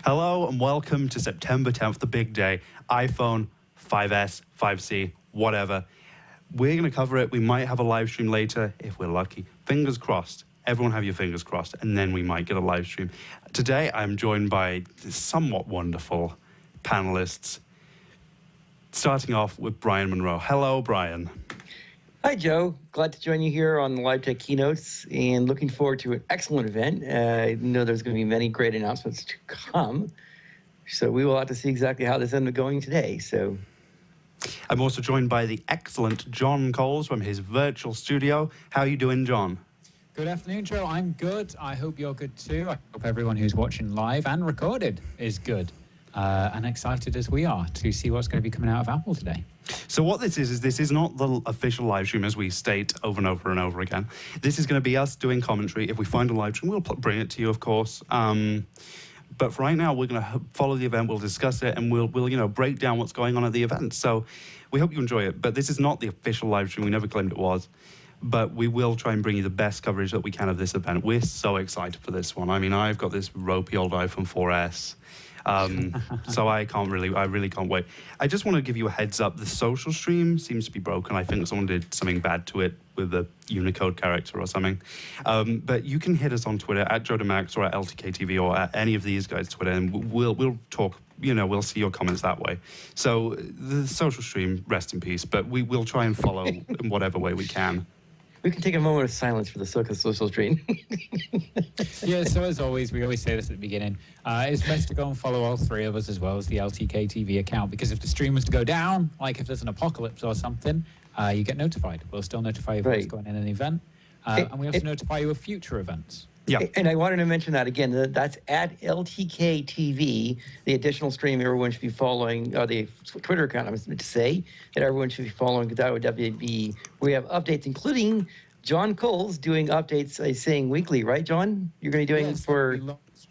Hello and welcome to September 10th, the big day. iPhone, 5S, 5C, whatever. We're going to cover it. We might have a live stream later if we're lucky. Fingers crossed. Everyone have your fingers crossed, and then we might get a live stream. Today, I'm joined by somewhat wonderful panelists, starting off with Brian Monroe. Hello, Brian. Hi, Joe. Glad to join you here on the Live Tech Keynotes and looking forward to an excellent event. I know there's going to be many great announcements to come. So we will have to see exactly how this ended up going today. So I'm also joined by the excellent John Coles from his virtual studio. How are you doing, John? Good afternoon, Joe. I'm good. I hope you're good too. I hope everyone who's watching live and recorded is good and excited as we are to see what's going to be coming out of Apple today. So what this is not the official live stream, as we state over and over and over again. This is going to be us doing commentary. If we find a live stream, we'll bring it to you, of course. But for right now, we're going to follow the event. We'll discuss it, and we'll break down what's going on at the event. So we hope you enjoy it. But this is not the official live stream. We never claimed it was. But we will try and bring you the best coverage that we can of this event. We're so excited for this one. I mean, I've got this ropey old iPhone 4S. So I really can't wait. I just want to give you a heads up. The social stream seems to be broken. I think someone did something bad to it with a Unicode character or something. But you can hit us on Twitter at JoeDeMax or at LTK TV or at any of these guys' Twitter, and we'll talk. We'll see your comments that way. So the social stream, rest in peace. But we will try and follow in whatever way we can. we can take a moment of silence for the social stream. Yeah, so as always, we always say this at the beginning. It's best to go and follow all three of us as well as the LTK TV account, because if the stream was to go down, like if there's an apocalypse or something, you get notified. We'll still notify you of what's going on in an event. And we also notify you of future events. Yeah. And I wanted to mention that again. That's at LTK TV, the additional stream everyone should be following, or the Twitter account, I was meant to say, that everyone should be following, because that would be, we have updates, including John Coles doing updates, saying weekly, right, John? You're going to be doing for...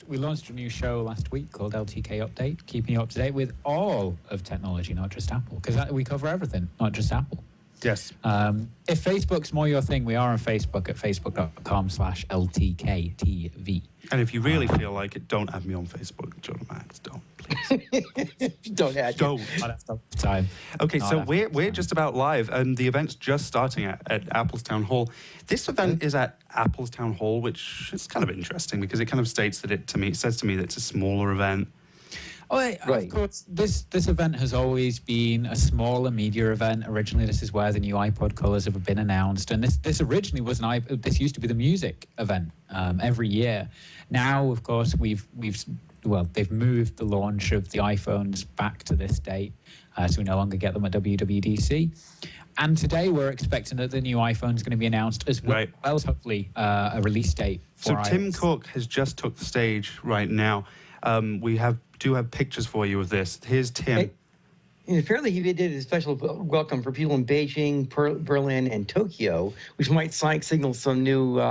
We launched a new show last week called LTK Update, keeping you up to date with all of technology, not just Apple, because we cover everything, not just Apple. Yes. If Facebook's more your thing, we are on Facebook at facebook.com/LTK TV. And if you really feel like it, don't add me on Facebook, JoeDeMax. Don't, please. Don't add Don't. Time. Okay, so we're just about live, and the event's just starting at Apple's Town Hall. This event is at Apple's Town Hall, which is kind of interesting because it kind of states that it says to me that it's a smaller event. Oh, of course, this event has always been a smaller media event. Originally, this is where the new iPod colors have been announced, and this originally was this used to be the music event every year. Now, of course, they've moved the launch of the iPhones back to this date, so we no longer get them at WWDC. And today, we're expecting that the new iPhone is going to be announced as well, as hopefully a release date for iOS. Tim Cook has just took the stage right now. We do have pictures for you of this. Here's Tim. And apparently he did a special welcome for people in Beijing, Berlin, and Tokyo, which might signal some new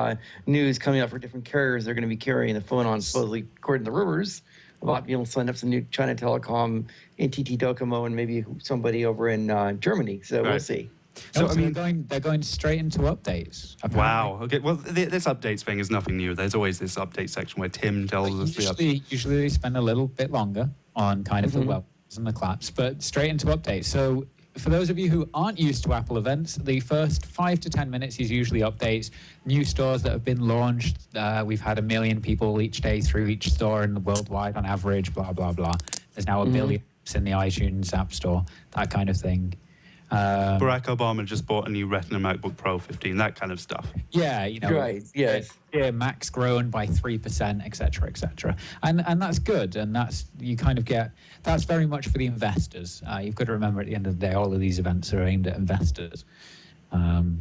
news coming up for different carriers. They're going to be carrying the phone on, supposedly, according to the rumors, about being able to sign up some new China Telecom, NTT Docomo, and maybe somebody over in Germany. So we'll see. So I mean, they're going straight into updates. Apparently. Wow. Okay. Well, this updates thing is nothing new. There's always this update section where Tim tells us the updates. Usually they spend a little bit longer on kind of the welcomes and the claps, but straight into updates. So for those of you who aren't used to Apple events, the first 5 to 10 minutes is usually updates, new stores that have been launched. We've had 1 million people each day through each store and worldwide on average, blah, blah, blah. There's now 1 billion in the iTunes App Store, that kind of thing. Barack Obama just bought a new Retina MacBook Pro 15, that kind of stuff. Yeah, Right, yes. Yeah, Mac's grown by 3%, etc., etc. And that's good, and that's very much for the investors. You've got to remember at the end of the day, all of these events are aimed at investors.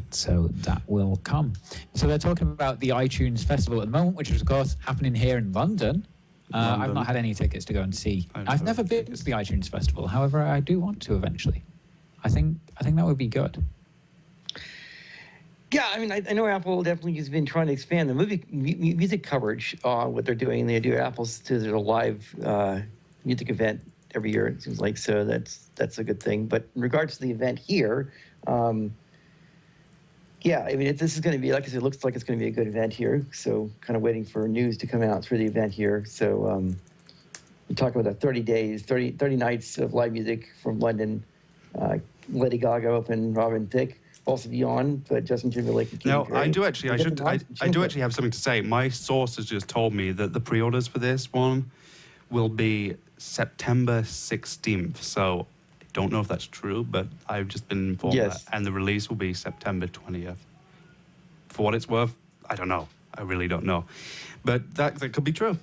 So that will come. So they're talking about the iTunes Festival at the moment, which is, of course, happening here in London. I've not had any tickets to go and see. I've never been to the iTunes Festival. However, I do want to eventually. I think that would be good. Yeah, I mean, I know Apple definitely has been trying to expand the music coverage. What they're doing, they do Apple's to their live music event every year. It seems like, so that's a good thing. But in regards to the event here, yeah, I mean, this is going to be, like I said, it looks like it's going to be a good event here. So kind of waiting for news to come out through the event here. So You talk about the 30 days, 30 nights of live music from London. Lady Gaga opened, Robin Thicke also be on, but Justin Timberlake and Katy No, Perry. I do actually. I do actually have something to say. My source has just told me that the pre-orders for this one will be September 16th. So I don't know if that's true, but I've just been informed Yes. that. And the release will be September 20th. For what it's worth, I don't know. I really don't know. But that could be true.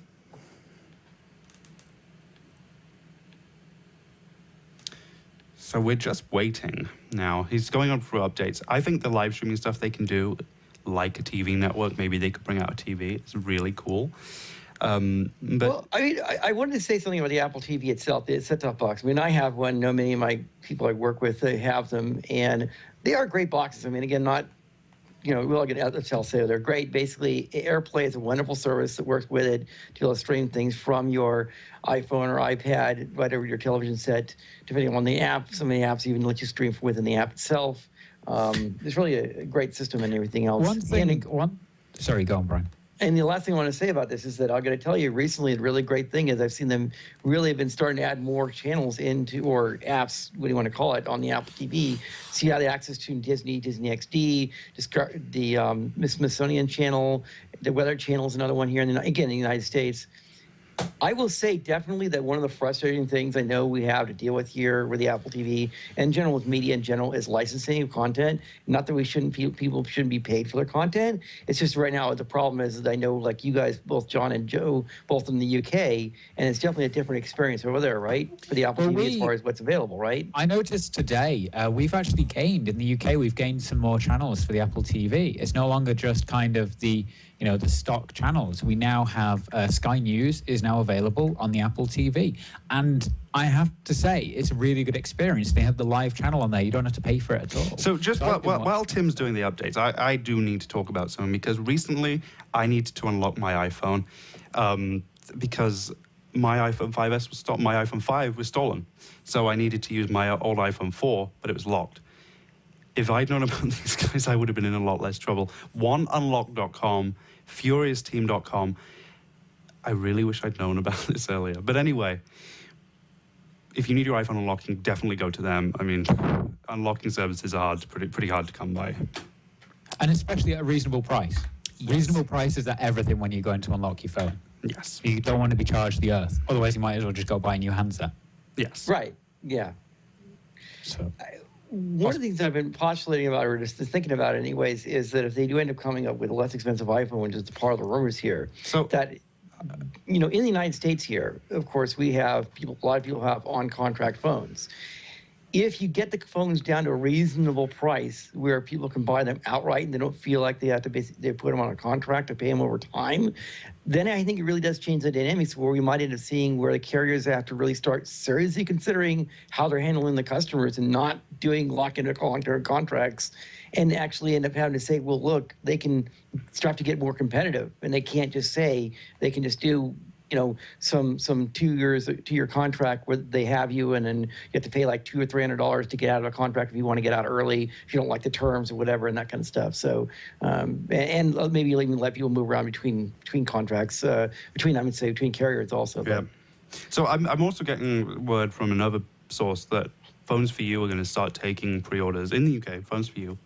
So we're just waiting now. He's going on through updates. I think the live streaming stuff they can do, like a TV network, maybe they could bring out a TV. It's really cool. But Well, I wanted to say something about the Apple TV itself, the set-top box. I mean, I have one. No, many of my people I work with, they have them, and they are great boxes. I mean, again, not, we'll all get out of say they're great. Basically, AirPlay is a wonderful service that works with it to be able to stream things from your iPhone or iPad right over your television set, depending on the app. Some of the apps even let you stream from within the app itself. It's really a great system and everything else. Sorry, go on, Brian. And the last thing I want to say about this is that I'm going to tell you recently, a really great thing is I've seen them really have been starting to add more channels into, or apps, what do you want to call it, on the Apple TV. So you have the access to Disney, Disney XD, the Smithsonian channel, the Weather Channel is another one here, in the United States. I will say definitely that one of the frustrating things I know we have to deal with here with the Apple TV and in general with media in general is licensing of content. Not that people shouldn't be paid for their content. It's just right now the problem is that I know, like you guys, both John and Joe, both in the UK, and it's definitely a different experience over there, right? For the Apple TV as far as what's available, right? I noticed today we've actually gained in the UK. We've gained some more channels for the Apple TV. It's no longer just kind of the stock channels. We now have Sky News is now available on the Apple TV. And I have to say, it's a really good experience. They have the live channel on there. You don't have to pay for it at all. So just while Tim's doing the updates, I do need to talk about something, because recently I needed to unlock my iPhone because my iPhone 5S was stolen. My iPhone 5 was stolen. So I needed to use my old iPhone 4, but it was locked. If I'd known about these guys, I would have been in a lot less trouble. OneUnlock.com, FuriousTeam.com. I really wish I'd known about this earlier. But anyway, if you need your iPhone unlocking, definitely go to them. I mean, unlocking services are pretty hard to come by. And especially at a reasonable price. Yes. Reasonable prices are everything when you're going to unlock your phone. Yes. You don't want to be charged the earth. Otherwise, you might as well just go buy a new handset. Yes. Right. Yeah. So one of the things I've been postulating about, or just thinking about anyways, is that if they do end up coming up with a less expensive iPhone, which is part of the rumors here, so that, in the United States here, of course, we have a lot of people have on-contract phones. If you get the phones down to a reasonable price where people can buy them outright and they don't feel like they have to they put them on a contract to pay them over time, then I think it really does change the dynamics where we might end up seeing where the carriers have to really start seriously considering how they're handling the customers and not doing lock-in or long-term contracts, and actually end up having to say, well, look, they can start to get more competitive, and they can't just say they can just do some 2-year contract where they have you, and then you have to pay like $200 or $300 to get out of a contract if you want to get out early, if you don't like the terms or whatever, and that kind of stuff. So, and maybe you'll even let people move around between contracts, between carriers also. Yeah. So I'm also getting word from another source that Phones for You are going to start taking pre-orders in the UK. Phones for You,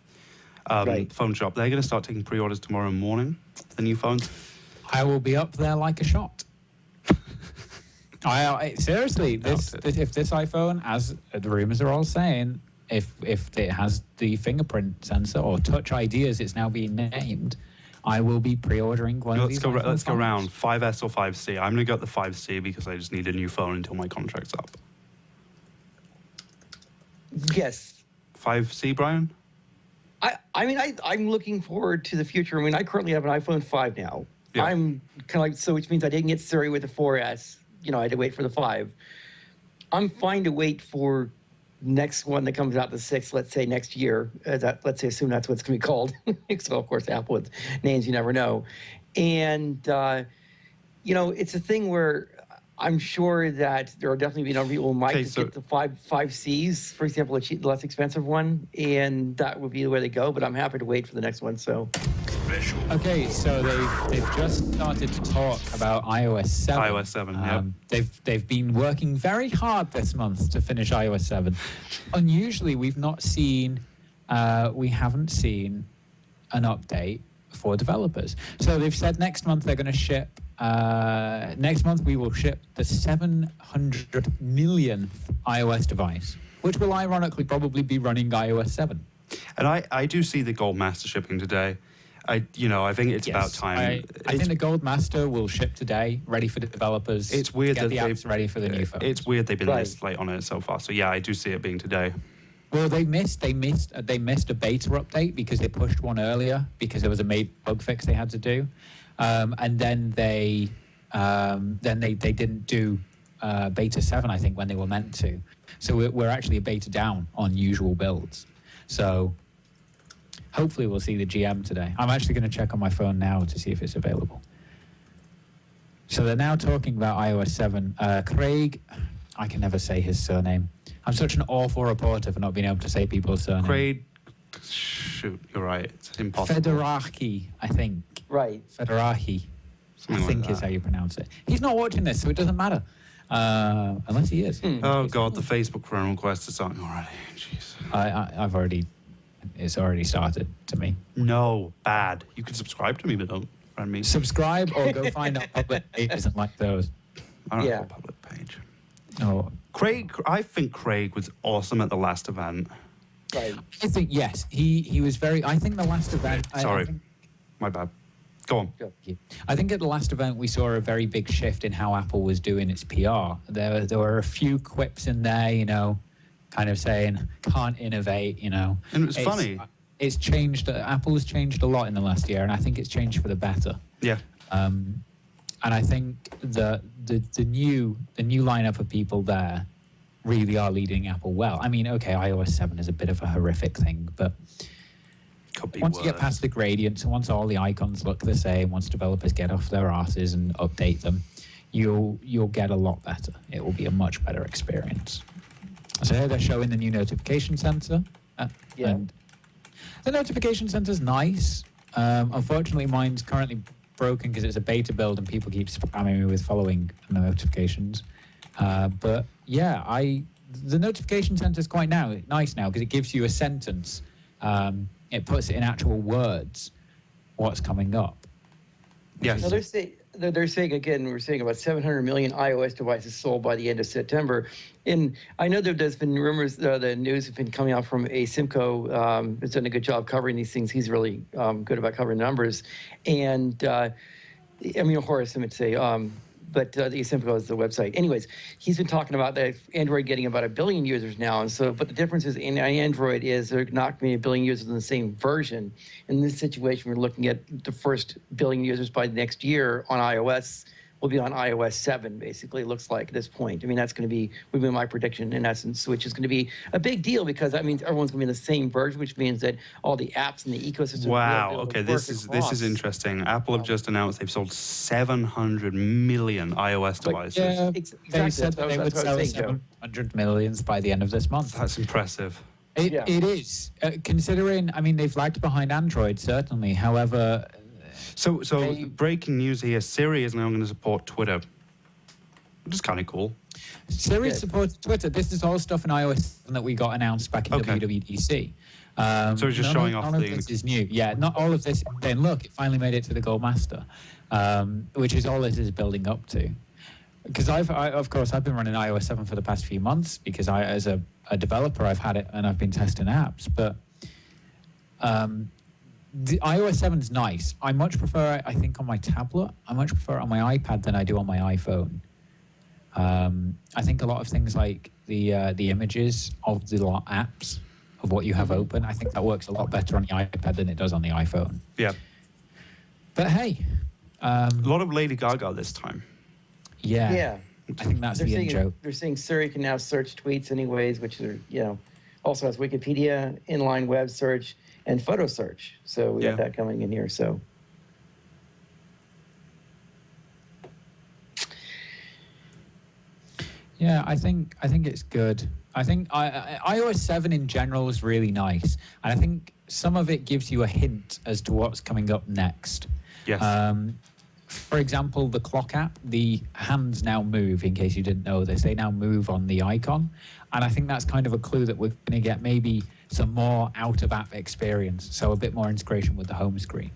right. Phone shop. They're going to start taking pre-orders tomorrow morning for the new phones. I will be up there like a shot. Seriously, if this iPhone, as the rumors are all saying, if it has the fingerprint sensor or Touch ID as it's now being named, I will be pre-ordering one of these. Let's go around 5S or 5C. I'm going to get the 5C because I just need a new phone until my contract's up. Yes. 5C, Brian? I'm looking forward to the future. I mean, I currently have an iPhone 5 now. Yeah. I'm kind of which means I didn't get Siri with the 4S. I had to wait for the 5. I'm fine to wait for next one that comes out, the 6, let's say next year. Let's assume that's what it's going to be called. So, of course, Apple with names you never know. And, it's a thing where I'm sure that there will definitely be no people who might get the 5Cs, for example, the less expensive one, and that would be the way to go. But I'm happy to wait for the next one. So. Okay, so they've just started to talk about iOS 7. iOS 7, yeah. They've been working very hard this month to finish iOS 7. Unusually, we haven't seen an update for developers. So they've said next month they're going to ship. Next month we will ship the 700 millionth iOS device, which will ironically probably be running iOS 7. And I do see the Gold Master shipping today. I think it's about time. I think the Gold Master will ship today, ready for the developers. It's weird get that the apps ready for the new phones. It's weird they've been this late on it so far. So yeah, I do see it being today. Well, they missed a beta update because they pushed one earlier because there was a bug fix they had to do, and then they didn't do beta 7, I think, when they were meant to. So we're actually a beta down on usual builds. So hopefully we'll see the GM today. I'm actually going to check on my phone now to see if it's available. So they're now talking about iOS 7. Craig, I can never say his surname. I'm such an awful reporter for not being able to say people's surnames. Craig, shoot, you're right. It's impossible. Federahi, I think. Right. Federahi, Something I think like is that. how you pronounce it. He's not watching this, so it doesn't matter. Unless he is. Oh God, the Facebook friend request is starting already. Jeez. It's already started to me. No, bad. You can subscribe to me, but don't friend me. Subscribe or go find our public pages and like those. I don't Yeah. have a public page. No, I think Craig was awesome at the last event. Right. I think yes, he was very. I think the last event. Sorry, I think, my bad. Go on. I think at the last event we saw a very big shift in how Apple was doing its PR. There were a few quips in there, kind of saying can't innovate, And it was funny. It's changed. Apple has changed a lot in the last year, and I think it's changed for the better. Yeah. And I think the new lineup of people there really are leading Apple well. I mean, okay, iOS 7 is a bit of a horrific thing, but Could be once worse. you get past the gradients, and once all the icons look the same, once developers get off their asses and update them, you'll get a lot better. It will be a much better experience. So here they're showing the new notification center. And the notification center's nice. Unfortunately, mine's currently broken because it's a beta build and people keep spamming me with following notifications. But yeah, the notification center is quite nice now because it gives you a sentence. It puts it in actual words what's coming up. Yes. Now they're saying again, we're saying about 700 million iOS devices sold by the end of September. And I know there's been rumors, the news has been coming out from Simco. Has done a good job covering these things. He's really good about covering numbers. And Horace, I would say, but the Simco is the website. Anyways, he's been talking about that Android getting about 1 billion users now. And so, but the difference is in Android is they're not going to be 1 billion users in the same version. In this situation, we're looking at the first 1 billion users by next year on iOS will be on iOS 7, basically, it looks like at this point. I mean, that's going to be, would be my prediction in essence, which is going to be a big deal because that means everyone's going to be in the same version, which means that all the apps and the ecosystem. Wow. will be able to Okay, this work is interesting. Apple have just announced they've sold 700 million iOS devices. Yeah, Exactly. they said That's they what would I was sell saying, Joe. 700 millions by the end of this month. That's impressive. Yeah. It is. Considering, they've lagged behind Android, certainly. However, So breaking news here: Siri is now going to support Twitter, which is kind of cool. Siri Good. supports Twitter. This is all stuff in iOS that we got announced back in Okay. WWDC. So it's just showing off none of the- this is new. Yeah, not all of this. Then look, it finally made it to the Gold Master, which is all this is building up to. Because of course, I've been running iOS 7 for the past few months because as a developer, I've had it and I've been testing apps. But the iOS 7 is nice. I much prefer it, I think, on my tablet. I much prefer it on my iPad than I do on my iPhone. I think a lot of things like the images of the apps of what you have open, I think that works a lot better on the iPad than it does on the iPhone. Yeah. But hey, A lot of Lady Gaga this time. yeah, Yeah. I think that's They're the saying, intro. they're saying Siri can now search tweets anyways, which are, also has Wikipedia, inline web search, and photo search. So we Yeah. got that coming in here. So Yeah, I think it's good. I think iOS 7 in general is really nice. And I think some of it gives you a hint as to what's coming up next. Yes. For example, the clock app, the hands now move, in case you didn't know this. They now move on the icon. And I think that's kind of a clue that we're going to get maybe some more out-of-app experience, so a bit more integration with the home screen,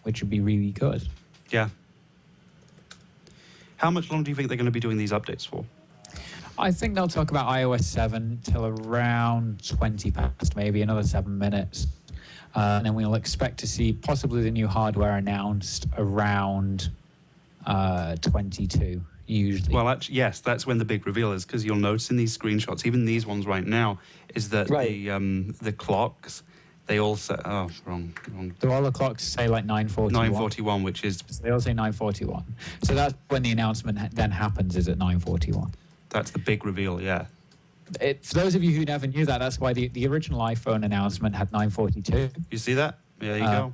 which would be really good. Yeah. How much longer do you think they're going to be doing these updates for? I think they'll talk about iOS 7 till around 20 past, maybe another 7 minutes. And then we'll expect to see possibly the new hardware announced around 22, usually. Well, actually, yes, that's when the big reveal is, because you'll notice in these screenshots, even these ones right now, is that the clocks, they all say, oh, wrong. So all the clocks say like 9:41. 9:41, which is... So they all say 9:41. So that's when the announcement then happens, is at 9:41. That's the big reveal, yeah. For those of you who never knew that, that's why the original iPhone announcement had 9:42. You see that? Yeah, there you go.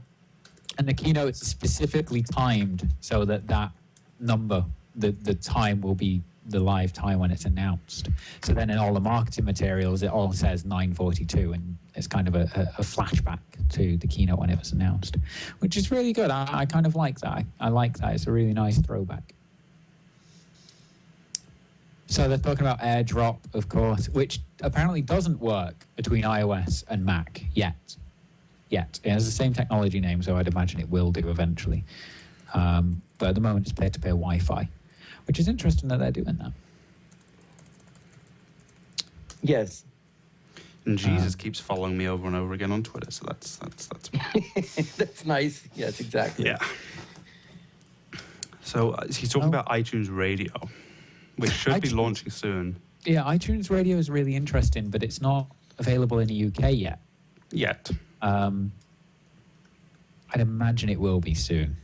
And the keynote's specifically timed so that number, the time will be the live time when it's announced. So then in all the marketing materials, it all says 9:42, and it's kind of a flashback to the keynote when it was announced, which is really good. I kind of like that. I like that. It's a really nice throwback. So they're talking about AirDrop, of course, which apparently doesn't work between iOS and Mac yet. It has the same technology name, so I'd imagine it will do eventually. But at the moment, it's peer-to-peer Wi-Fi, which is interesting that they're doing that. Yes. And Jesus keeps following me over and over again on Twitter, so that's That's nice. Yes, exactly. Yeah. So he's talking about iTunes Radio, which should be launching soon. Yeah, iTunes Radio is really interesting, but it's not available in the UK yet. I'd imagine it will be soon.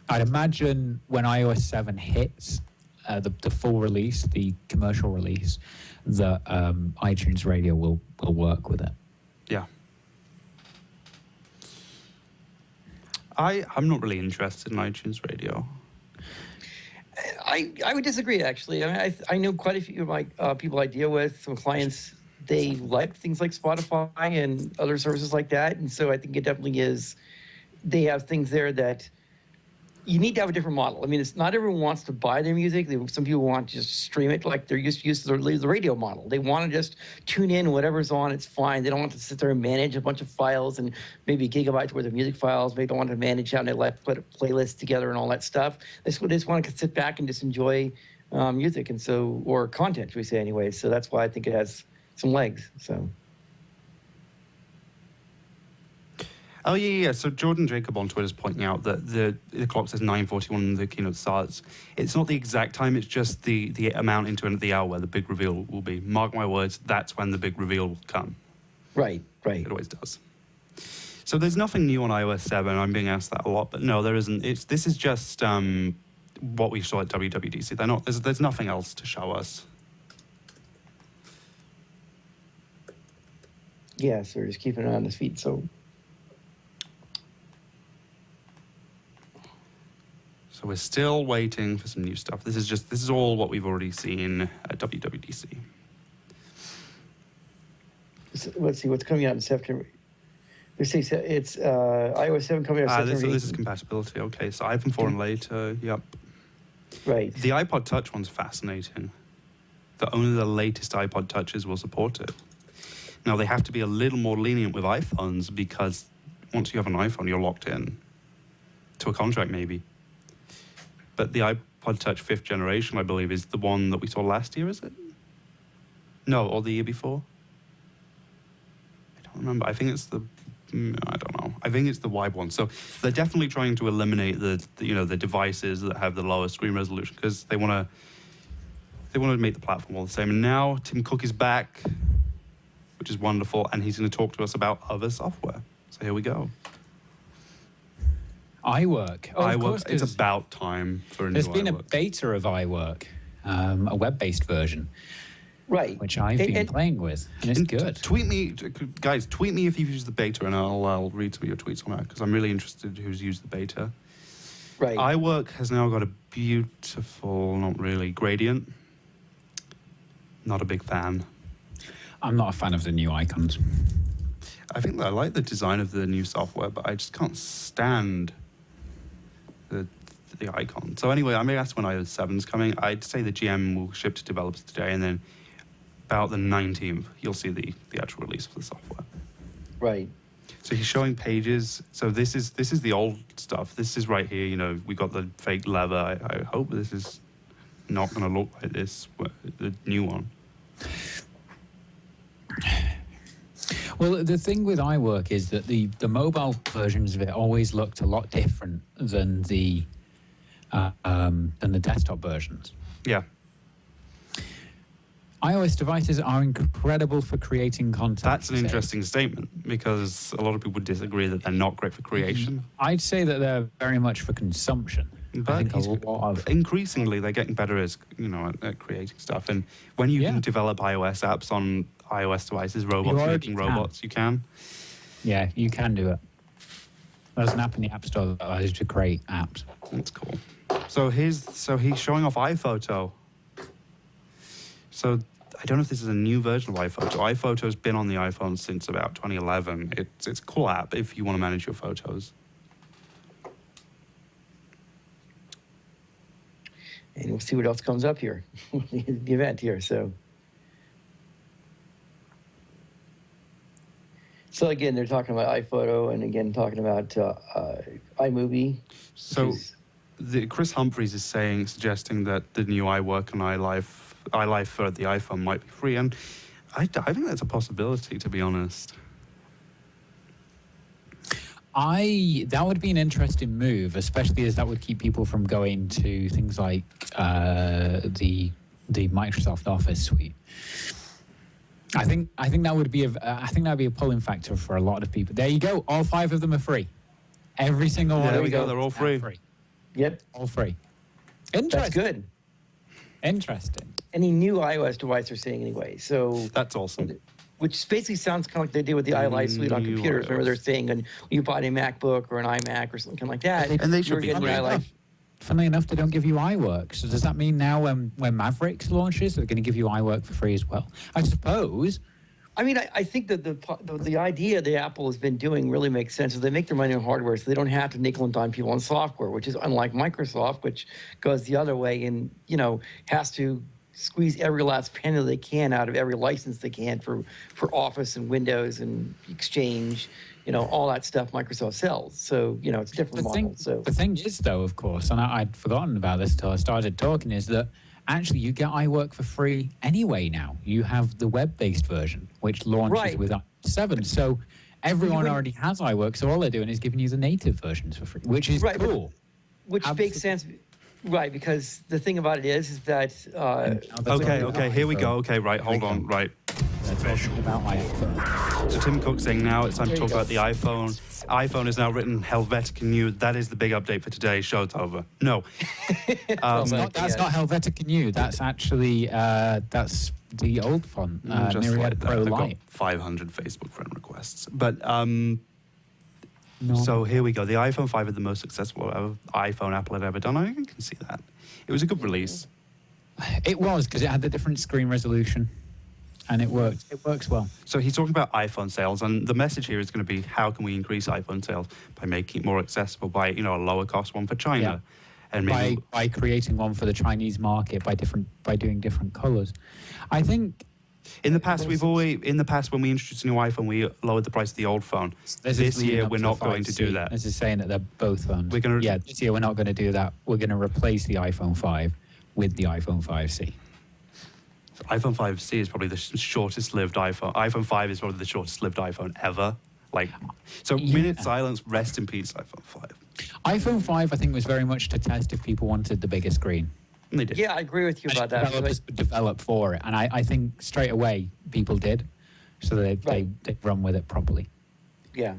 I'd imagine when iOS 7 hits the full release, the commercial release, that iTunes Radio will work with it. Yeah. I'm not really interested in iTunes Radio. I would disagree, actually. I mean, I know quite a few of my people I deal with, some clients, they like things like Spotify and other services like that. And so I think it definitely is, they have things there that you need to have a different model. I mean, it's not everyone wants to buy their music. Some people want to just stream it like they're used to the radio model. They want to just tune in, whatever's on, it's fine. They don't want to sit there and manage a bunch of files and maybe gigabytes worth of music files. Maybe don't want to manage how they put a playlist together and all that stuff. They just want to sit back and just enjoy music, and so, or content, should we say anyway. So that's why I think it has some legs. So. Oh, yeah. So Jordan Jacob on Twitter is pointing out that the clock says 9:41 when the keynote starts. It's not the exact time, it's just the amount into the hour where the big reveal will be. Mark my words, that's when the big reveal will come. Right. It always does. So there's nothing new on iOS 7. I'm being asked that a lot, but no, there isn't. This is just what we saw at WWDC. There's nothing else to show us. Yeah, so we're just keeping it on his feet, so... So we're still waiting for some new stuff. This is all what we've already seen at WWDC. So let's see what's coming out in September. They say it's iOS 7 coming out September. So this is compatibility. Okay, so iPhone 4 and later. Yep. Right. The iPod Touch one's fascinating. That only the latest iPod Touches will support it. Now they have to be a little more lenient with iPhones because once you have an iPhone, you're locked in to a contract maybe. But the iPod Touch 5th generation, I believe, is the one that we saw last year, is it? No, or the year before? I don't remember. I think it's I don't know. I think it's the wide one. So they're definitely trying to eliminate the devices that have the lower screen resolution because they want to make the platform all the same. And now Tim Cook is back, which is wonderful, and he's going to talk to us about other software. So here we go. iWork. iWork. It's about time for a new iWork. There's been a beta of iWork, a web-based version, right? Which I've been playing with, and it's good. Tweet me, guys. Tweet me if you've used the beta, and I'll read some of your tweets on that because I'm really interested who's used the beta. Right. iWork has now got a beautiful, not really, gradient. Not a big fan. I'm not a fan of the new icons. I think that I like the design of the new software, but I just can't stand the icon. So anyway, I may ask when iOS 7's coming. I'd say the GM will ship to developers today, and then about the 19th, you'll see the actual release of the software. Right. So he's showing pages. So this is the old stuff. This is right here. You know, we got the fake leather. I hope this is not going to look like this, the new one. Well, the thing with iWork is that the mobile versions of it always looked a lot different than the desktop versions. Yeah. iOS devices are incredible for creating content. That's an interesting statement, because a lot of people disagree that they're not great for creation. I'd say that they're very much for consumption. But I think a lot of increasingly, they're getting better as at creating stuff. And when you can develop iOS apps on iOS devices, robots making robots, you can. Yeah, you can do it. There's an app in the App Store that allows you to create apps. That's cool. So he's showing off iPhoto. So I don't know if this is a new version of iPhoto. iPhoto's been on the iPhone since about 2011. It's a cool app if you want to manage your photos. And we'll see what else comes up here, the event here. So again, they're talking about iPhoto, and again talking about iMovie. So Chris Humphreys is suggesting that the new iWork and iLife for the iPhone might be free, and I think that's a possibility, to be honest. That would be an interesting move, especially as that would keep people from going to things like the Microsoft Office suite. I think that would be a pulling factor for a lot of people. There you go. All 5 of them are free. Every single one. There we go. They're all free. Yep. All free. Interesting. That's good. Interesting. Any new iOS device they're saying anyway. So that's awesome. Which basically sounds kind of like they did with the iLife suite on computers. Remember, they're saying when you bought a MacBook or an iMac or something like that, and they should be getting iLife. Funnily enough, they don't give you iWork. So does that mean now when Mavericks launches, they're going to give you iWork for free as well? I suppose. I mean, I think that the idea that Apple has been doing really makes sense. Is they make their money on hardware, so they don't have to nickel and dime people on software, which is unlike Microsoft, which goes the other way and has to squeeze every last penny they can out of every license they can for Office and Windows and Exchange, all that stuff Microsoft sells. So, it's a different model. The thing is, though, of course, and I'd forgotten about this till I started talking, is that actually you get iWork for free anyway now. You have the web-based version, which launches with iOS 7. So everyone already has iWork, so all they're doing is giving you the native versions for free, which is cool. Which makes sense. Right, because the thing about it is that... okay, here we go. Okay, right, hold on, right. So Tim Cook's saying now it's time to talk about the iPhone. iPhone is now written Helvetica New. That is the big update for today. Show's over. No. That's not Helvetica New. That's actually, that's the old font, Myriad Pro Lite. 500 Facebook friend requests. But... So here we go. The iPhone 5 is the most successful iPhone Apple had ever done. I can see that. It was a good release. It was, because it had the different screen resolution, and it worked. It works well. So he's talking about iPhone sales, and the message here is going to be how can we increase iPhone sales by making it more accessible by a lower cost one for China, and maybe by creating one for the Chinese market by doing different colors. I think. In the past, when we introduced a new iPhone, we lowered the price of the old phone. This year, we're not going to do that. This is saying that they're both phones. This year we're not going to do that. We're going to replace the iPhone 5 with the iPhone 5C. So iPhone 5C is probably the shortest-lived iPhone. iPhone 5 is probably the shortest-lived iPhone ever. Minute silence, rest in peace, iPhone 5. iPhone 5, I think, was very much to test if people wanted the bigger screen. And they did. Yeah, I agree with you about that. Developers developed for it, and I think straight away people did, so they run with it properly. Yeah.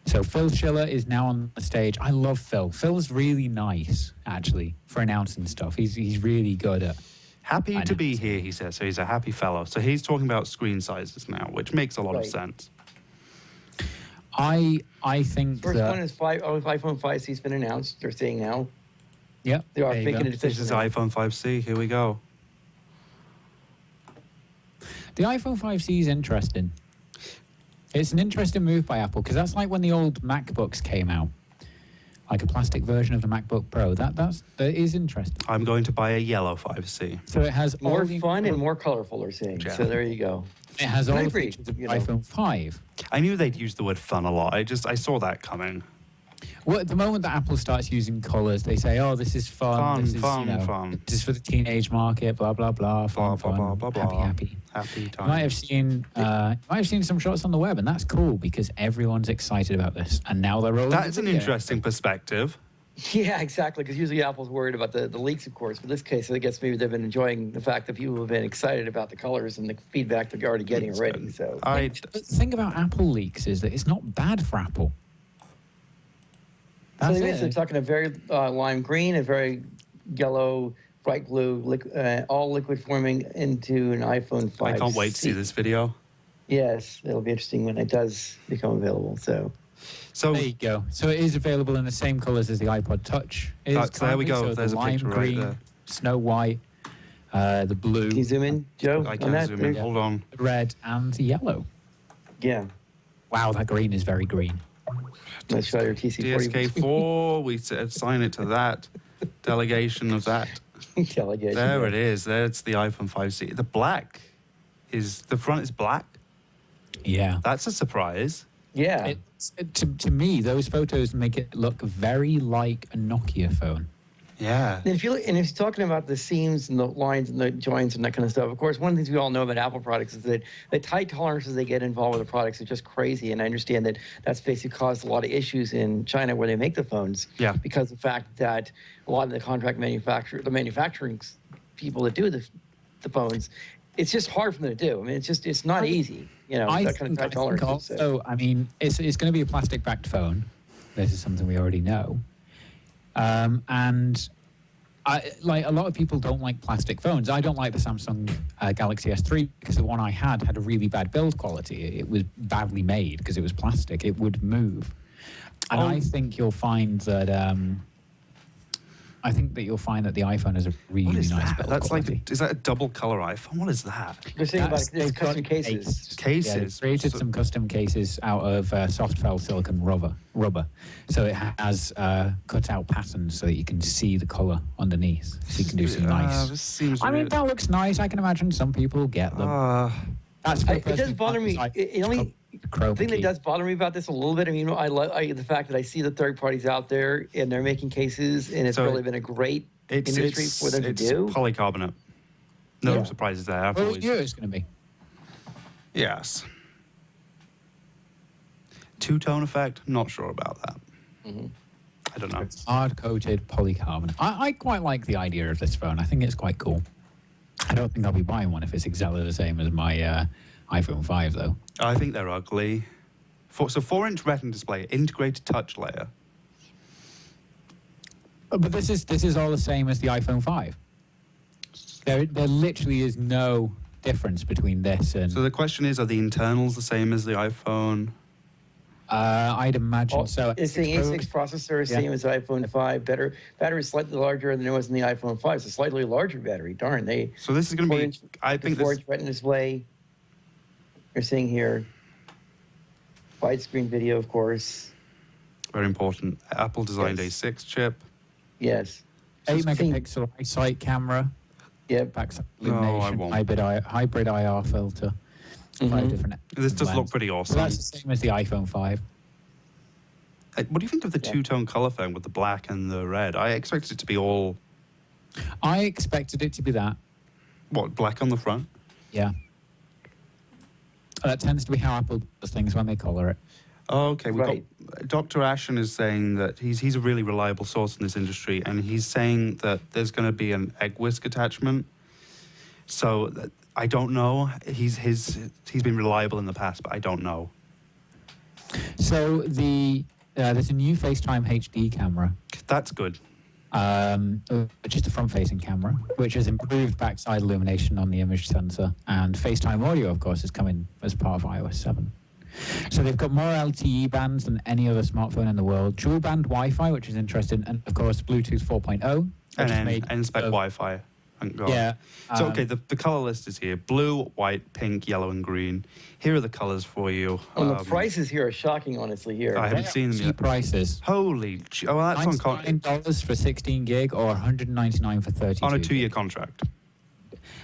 So Phil Schiller is now on the stage. I love Phil. Phil's really nice, actually, for announcing stuff. He's really good at. Happy to be here, he says. So he's a happy fellow. So he's talking about screen sizes now, which makes a lot of sense. I think first one is iPhone 5C has been announced. They're saying now. Yep. They are making a decision. This is iPhone 5C. Here we go. The iPhone 5C is interesting. It's an interesting move by Apple because that's like when the old MacBooks came out, like a plastic version of the MacBook Pro. That is interesting. I'm going to buy a yellow 5C. So it has More all the fun and more colorful, they're saying. Yeah. So there you go. It has all I the agree, features of the you know. iPhone 5. I knew they'd use the word fun a lot. I saw that coming. Well, at the moment that Apple starts using colors, they say, "Oh, this is fun. Fun, this is, fun, fun. This is for the teenage market. Blah blah blah. Fun, Blah, blah, fun. blah, blah, blah. Happy. Happy You times. might have seen some shots on the web, and that's cool because everyone's excited about this. And now they're rolling. That's the an video. interesting perspective. Yeah, exactly. Because usually Apple's worried about the leaks, of course. But in this case, I guess maybe they've been enjoying the fact that people have been excited about the colors and the feedback they're already getting already. So But the thing about Apple leaks is that it's not bad for Apple. So That's they're it. talking a very lime green, a very yellow, bright blue, all liquid forming into an iPhone 5. I can't wait to see this video. Yes, it'll be interesting when it does become available. So There you go. So it is available in the same colors as the iPod Touch. There we go. So There's the a lime picture right green, there. snow white, the blue, can you zoom in, Joe? I on can that? zoom in. Hold on. the red, and the yellow. Yeah, Wow, that green is very green. let's try your TC40 DSK4, we assign it to that. Delegation of that. delegation. There it is. There's the iPhone 5C. The black the front is black. Yeah. That's a surprise. Yeah, To me, those photos make it look very like a Nokia phone. Yeah. and if you're talking about the seams and the lines and the joints and that kind of stuff, of course, one of the things we all know about Apple products is that the tight tolerances they get involved with the products are just crazy. And I understand that that's basically caused a lot of issues in China where they make the phones. Yeah. Because of the fact that a lot of the the manufacturing people that do the phones, it's just hard for them to do. I mean, it's not easy, that kind of tight tolerances. Also, I mean, it's going to be a plastic-backed phone. This is something we already know. And like a lot of people don't like plastic phones. I don't like the Samsung Galaxy S3 because the one I had a really bad build quality. It was badly made because it was plastic. It would move. And I think you'll find that the iPhone has a really What is nice that? build That's quality. is that a double color iPhone? What is that? They're saying about They've it's custom got cases. Cases. Yeah, they've created So- some custom cases out of soft felt silicon rubber. So it has cut-out patterns so that you can see the color underneath. So you can do some nice. This seems I mean, weird. that looks nice. I can imagine some people get them. That's for a It person does who bother me. can't It only Chroma the thing that key. does bother me about this a little bit, I mean, the fact that I see the third parties out there and they're making cases, and it's So really been a great industry for them to it's do. polycarbonate. No Yeah. surprises there. I've What always- year is going to be? Yes. Two-tone effect? Not sure about that. I don't know. Hard-coated polycarbonate. I quite like the idea of this phone. I think it's quite cool. I don't think I'll be buying one if it's exactly the same as my iPhone 5, though. I think they're ugly. 4-inch Retina display, integrated touch layer. But this is all the same as the iPhone 5. There literally is no difference between this and. So the question is, are the internals the same as the iPhone? I'd imagine so. It's the A6 processor, Yeah. same as iPhone 5. Battery slightly larger than it was in the iPhone 5. It's a slightly larger battery. Darn, So this is going to be. 4-inch I think this. 4-inch Retina display. You're seeing here widescreen video, of course. Very important. Apple designed Yes. A6 chip. Yes. 8 Just think- megapixel iSight camera, Yep. backside No, I illumination, won't. hybrid IR filter, 5 different. This does look lenses. pretty So awesome. that's the same as the iPhone 5. What do you think of the two-tone color phone with the black and the red? I expected it to be all I expected it to be that. black on the front. Yeah. That tends to be how Apple does things when they color it. Oh, okay, we've Right. got Dr. Ashen is saying that he's a really reliable source in this industry, and he's saying that there's going to be an egg whisk attachment. So I don't know. He's been reliable in the past, but I don't know. So there's a new FaceTime HD camera, That's good. which is the front-facing camera, which has improved backside illumination on the image sensor, and FaceTime audio, of course, is coming as part of iOS 7. So they've got more LTE bands than any other smartphone in the world. Dual band Wi-Fi, which is interesting, and of course Bluetooth 4.0, which And is then made N-spec of- Wi-Fi. Thank God. Yeah. So, okay, the color list is here. Blue, white, pink, yellow, and green. Here are the colors for you. The prices here are shocking, honestly, here. I haven't seen them cheap yet. prices. Holy... Oh, well, that's on $99 for 16 gig or $199 for 32 on a gig. 2-year contract.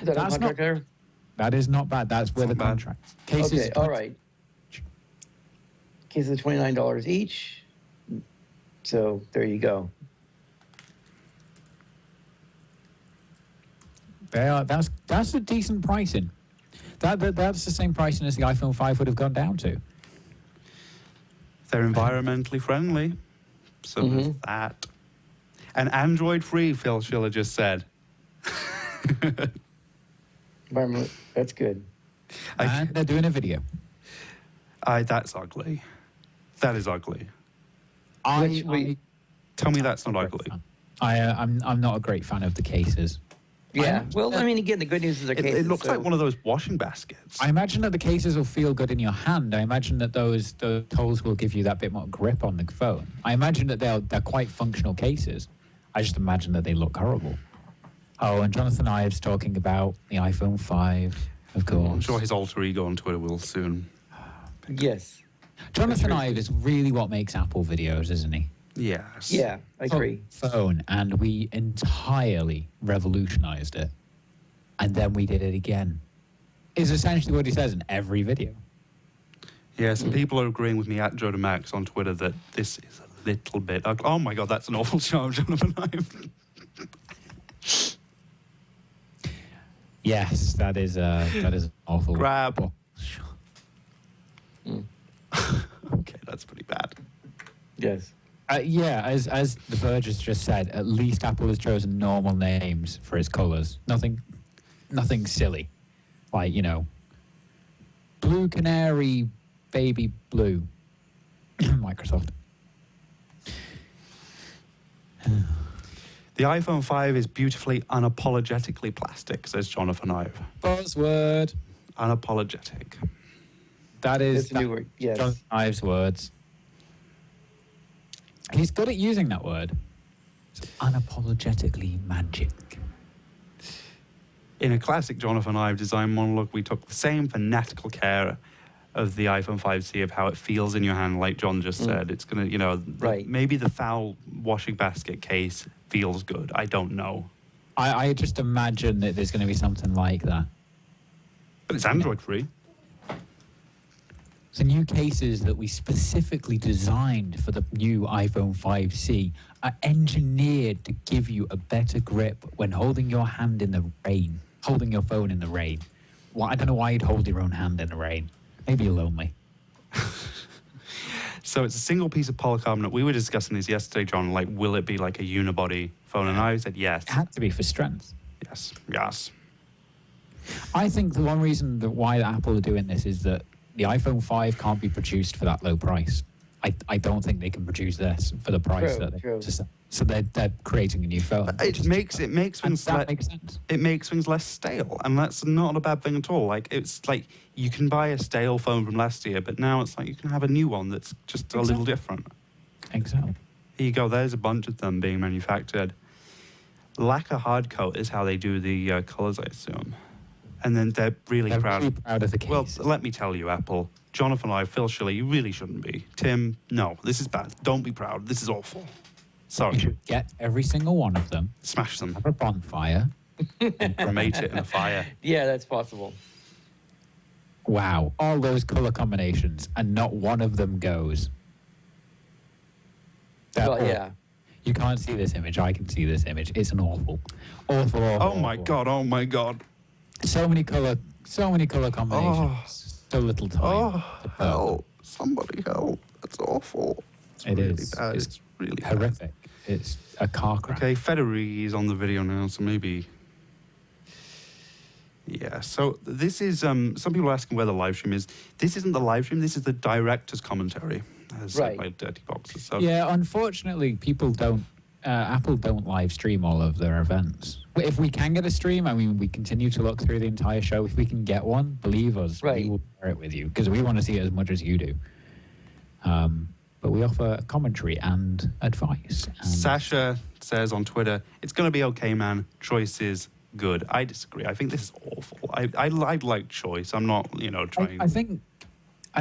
Is that That's a contract there? That is not bad. That's with the not bad. contract. Cases Okay, all right. Cases are $29 each. So there you go. That's a decent pricing. That's the same pricing as the iPhone 5 would have gone down to. They're environmentally friendly. So there's that. And Android free, Phil Schiller just said. Environment, that's good. And they're doing a video. That's ugly. That is ugly. Tell me that's not ugly. I'm not a great fan of the cases. Yeah. Well, I mean, again, the good news is the cases. It looks like one of those washing baskets. I imagine that the cases will feel good in your hand. I imagine that those holes will give you that bit more grip on the phone. I imagine that they're quite functional cases. I just imagine that they look horrible. Oh, and Jonathan Ives talking about the iPhone 5, of course. I'm sure his alter ego on Twitter will soon. Yes. Jonathan Ives is really what makes Apple videos, isn't he? Yes. Yeah, I agree. Phone, and we entirely revolutionized it. And then we did it again. Is essentially what he says in every video. Yeah, some people are agreeing with me at Joe Max on Twitter that this is a little bit... Oh my God, that's an awful shot of Jonathan Ives. Yes, that is awful. Grab. Okay, that's pretty bad. Yes. Yeah, as The Verge has just said, at least Apple has chosen normal names for its colors. Nothing silly, like Blue Canary, Baby Blue. Microsoft. The iPhone 5 is beautifully unapologetically plastic, says Jonathan Ive. Buzzword. Unapologetic. That is That's a new word. Yes. Jonathan Ive's words. He's good at using that word. It's unapologetically magic. In a classic Jonathan Ive design monologue, we took the same fanatical care of the iPhone 5C of how it feels in your hand, like John just said. It's going to, Right. maybe the foul washing basket case feels good. I don't know. I just imagine that there's going to be something like that. But it's Android free. The new cases that we specifically designed for the new iPhone 5C are engineered to give you a better grip when holding your hand in the rain, holding your phone in the rain. Well, I don't know why you'd hold your own hand in the rain. Maybe you're lonely. So it's a single piece of polycarbonate. We were discussing this yesterday, John. Like, will it be like a unibody phone? And I said yes. It had to be for strength. Yes. I think the one reason why Apple are doing this is that the iPhone 5 can't be produced for that low price. I don't think they can produce this for the price True. So they're creating a new phone. It makes things that makes sense. It makes things less stale, and that's not a bad thing at all. Like, it's like you can buy a stale phone from last year, but now it's like you can have a new one that's just a little different. Exactly. Here you go. There's a bunch of them being manufactured. Lacquer hard coat is how they do the colors, I assume. And then they're really proud. Really proud of the case. Well, let me tell you, Apple, Jonathan Ive, Phil Schiller, you really shouldn't be. Tim, no, this is bad. Don't be proud. This is awful. Sorry. You should get every single one of them, Smash them. have a bonfire. And cremate it in a fire. Yeah, that's possible. Wow, all those color combinations, and not one of them goes. Yeah. You can't see this image. I can see this image. It's an awful. Oh my awful. God, oh my God. So many color combinations. So little time. Oh, help. Somebody help. That's awful. It's It really is. bad. It's really horrific. It's a car crash. Okay, Federighi is on the video now, so maybe... Yeah, so this is... some people are asking where the live stream is. This isn't the live stream, this is the director's commentary, as said by Dirty Boxes. So. Yeah, unfortunately, Apple don't live stream all of their events. If we can get a stream, I mean, we continue to look through the entire show. If we can get one, believe us, we will share it with you, because we want to see it as much as you do. But we offer commentary and advice. Sasha says on Twitter, it's going to be okay, man. Choices good. I disagree. I think this is awful. I like choice. I'm not, trying. I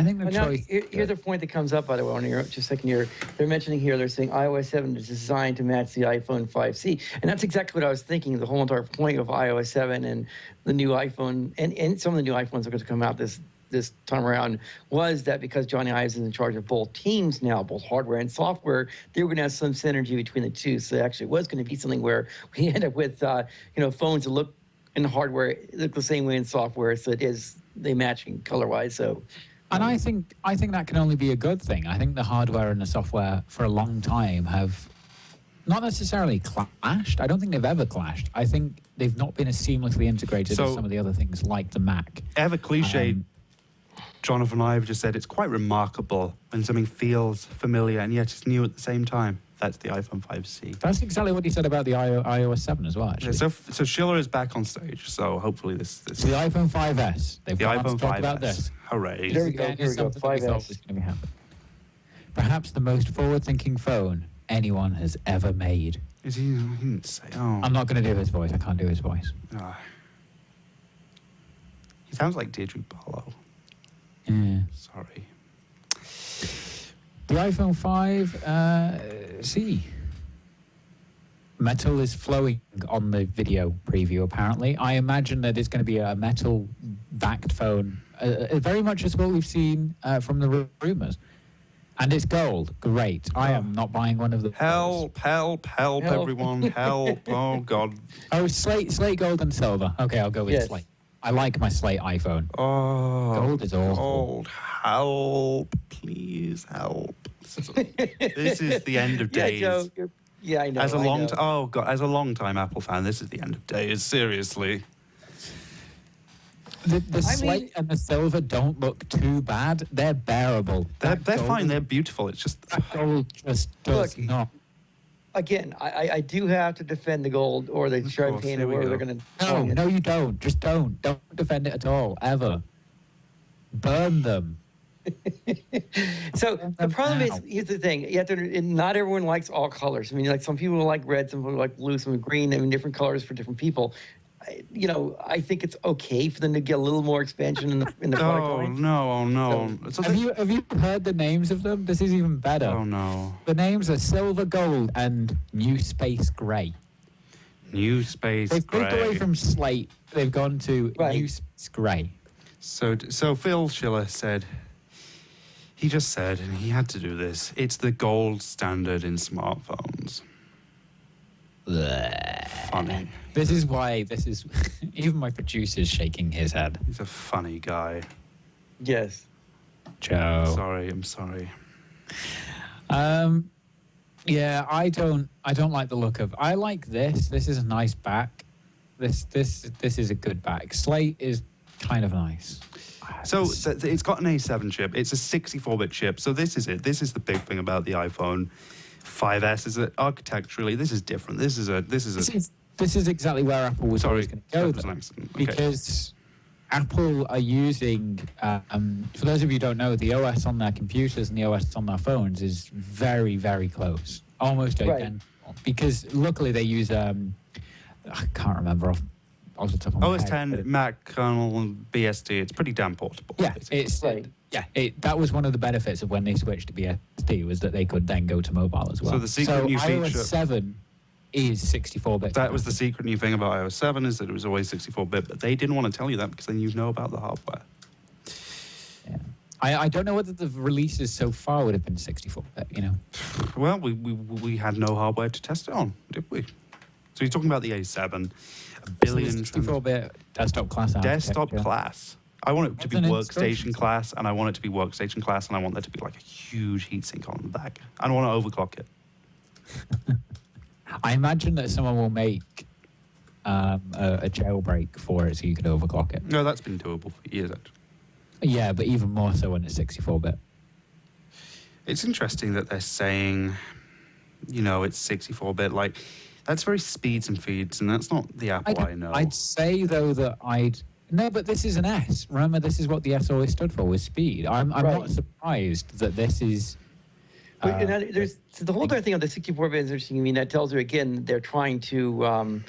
think the Now, choice. here's a point that comes up, by the way, on your just a second here. They're mentioning here, they're saying iOS 7 is designed to match the iPhone 5C. And that's exactly what I was thinking. The whole entire point of iOS 7 and the new iPhone, and some of the new iPhones are going to come out this time around, was that because Johnny Ives is in charge of both teams now, both hardware and software, they were going to have some synergy between the two. So actually it was going to be something where we end up with, phones that look in the hardware, look the same way in software. So they matching color-wise. So... And I think that can only be a good thing. I think the hardware and the software for a long time have not necessarily clashed. I don't think they've ever clashed. I think they've not been as seamlessly integrated as some of the other things like the Mac. Ever cliche, Jonathan Ive just said it's quite remarkable when something feels familiar and yet it's new at the same time. That's the iPhone 5C. That's exactly what he said about the iOS 7 as well, actually. Yeah, so Schiller is back on stage, so hopefully this the iPhone 5S. They've the gone iPhone on to talk 5S. about this. Hooray. There we go. Again, is something that we thought 5S. was going to be happening. Perhaps the most forward-thinking phone anyone has ever made. Is he didn't say. Oh. I'm not going to do his voice. I can't do his voice. He sounds like Deirdre Barlow. Yeah. Sorry. The iPhone 5C. Metal is flowing on the video preview, apparently. I imagine that it's going to be a metal-backed phone, very much as what we've seen from the rumors. And it's gold. Great. I am not buying one of the... Help, everyone. Help. Oh, God. Oh, slate gold and silver. Okay, I'll go with slate. I like my slate iPhone. Oh, Gold is awful. Gold. Help. Please help. This is the end of days. Yeah, Joe, I know. As a long-time Apple fan, this is the end of days. Seriously. The slate and the silver don't look too bad. They're bearable. They're fine. They're beautiful. It's just... That gold just does not. Again, I do have to defend the gold or the champagne or whatever they're going to... No, you don't. Just don't. Don't defend it at all, ever. Burn them. So the problem is, here's the thing: you have to. Not everyone likes all colors. I mean, like some people like red, some people like blue, some green. I mean, different colors for different people. I think it's okay for them to get a little more expansion in the product line. No. So, have you heard the names of them? This is even better. Oh no. The names are Silver Gold and New Space Gray. New Space Gray. They've moved away from slate. They've gone to New Space Gray. So Phil Schiller said. He just said, and he had to do this, it's the gold standard in smartphones. Funny. This is even my producer's shaking his head. He's a funny guy. Yes. Joe. I'm sorry. Yeah, I don't like the look of. I like this. This is a nice back. This is a good back. Slate is kind of nice. So it's got an A7 chip. It's a 64-bit chip. So this is it. This is the big thing about the iPhone 5S is that architecturally this is different. This is exactly where Apple was always going to go. Because Apple are using, for those of you who don't know, the OS on their computers and the OS on their phones is very, very close, almost identical. Because luckily they use, I can't remember off the top of my OS head. 10, Mac kernel, and BSD. It's pretty damn portable. Yeah, basically. that was one of the benefits of when they switched to BSD was that they could then go to mobile as well. So the secret new iOS feature 7 is 64-bit. That was the secret new thing about iOS 7 is that it was always 64-bit, but they didn't want to tell you that because then you'd know about the hardware. Yeah. I don't know whether the releases so far would have been 64-bit, Well, we had no hardware to test it on, did we? So you're talking about the A7, a billion... 64-bit desktop class Desktop architecture. class. I want it to be That's an workstation instruction. class, and I want it to be workstation class, and I want there to be like a huge heatsink on the back. I don't want to overclock it. I imagine that someone will make a jailbreak for it so you can overclock it. No, that's been doable for years, actually. Yeah, but even more so when it's 64-bit. It's interesting that they're saying, it's 64-bit. Like, that's very speeds and feeds, and that's not the Apple I know. I'd say, though, that No, but this is an S. Remember, this is what the S always stood for, was speed. I'm not surprised that this is... But there's the whole other thing on the 64-bit is interesting. I mean, that tells you, again, they're trying to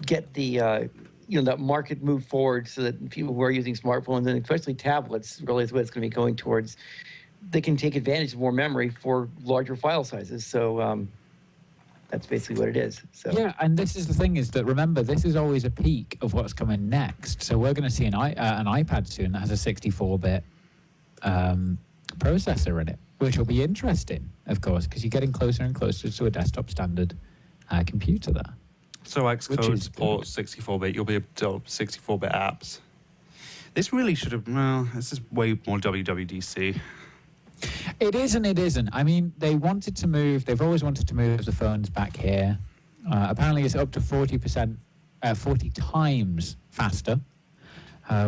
get the that market move forward so that people who are using smartphones and especially tablets realize what it's going to be going towards. They can take advantage of more memory for larger file sizes. So that's basically what it is. So yeah, and this is the thing is that remember this is always a peak of what's coming next. So we're going to see an iPad soon that has a 64-bit processor in it, which will be interesting, of course, because you're getting closer and closer to a desktop standard computer there. So Xcode supports 64-bit. You'll be able to build 64-bit apps. This really should have. Well, this is way more WWDC. It is and it isn't. I mean, they've always wanted to move the phones back here. Apparently it's up to 40%, 40 times faster,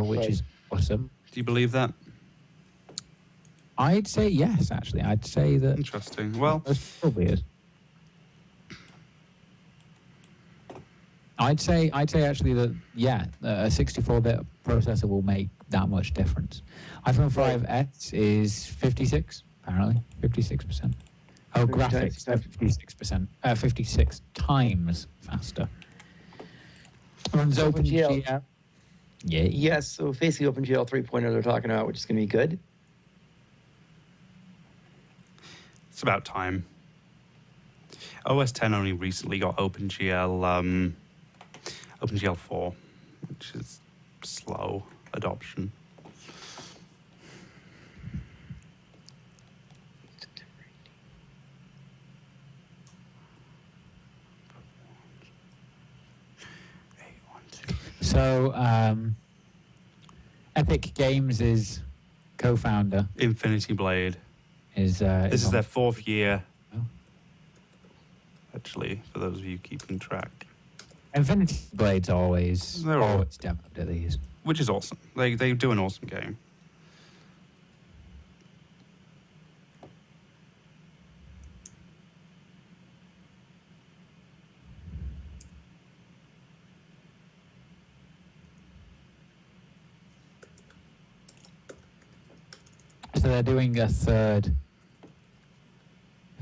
which is awesome. Do you believe that? I'd say yes, actually. I'd say that. Interesting. Well, It probably is. I'd say actually that, yeah, a 64-bit processor will make that much difference. iPhone 5S is 56, apparently, 56%. Oh, graphics, 56%, 56 times faster. Runs OpenGL. Yeah. yes, so basically OpenGL 3.0 they're talking about, which is going to be good. it's about time. OS 10 only recently got OpenGL 4, which is slow adoption. So, Epic Games' co-founder Infinity Blade. is. This is on- their 4th year. Oh. Actually, for those of you keeping track. Infinity Blade's always They're all- demoed at these. Which is awesome. They do an awesome game. So they're doing a third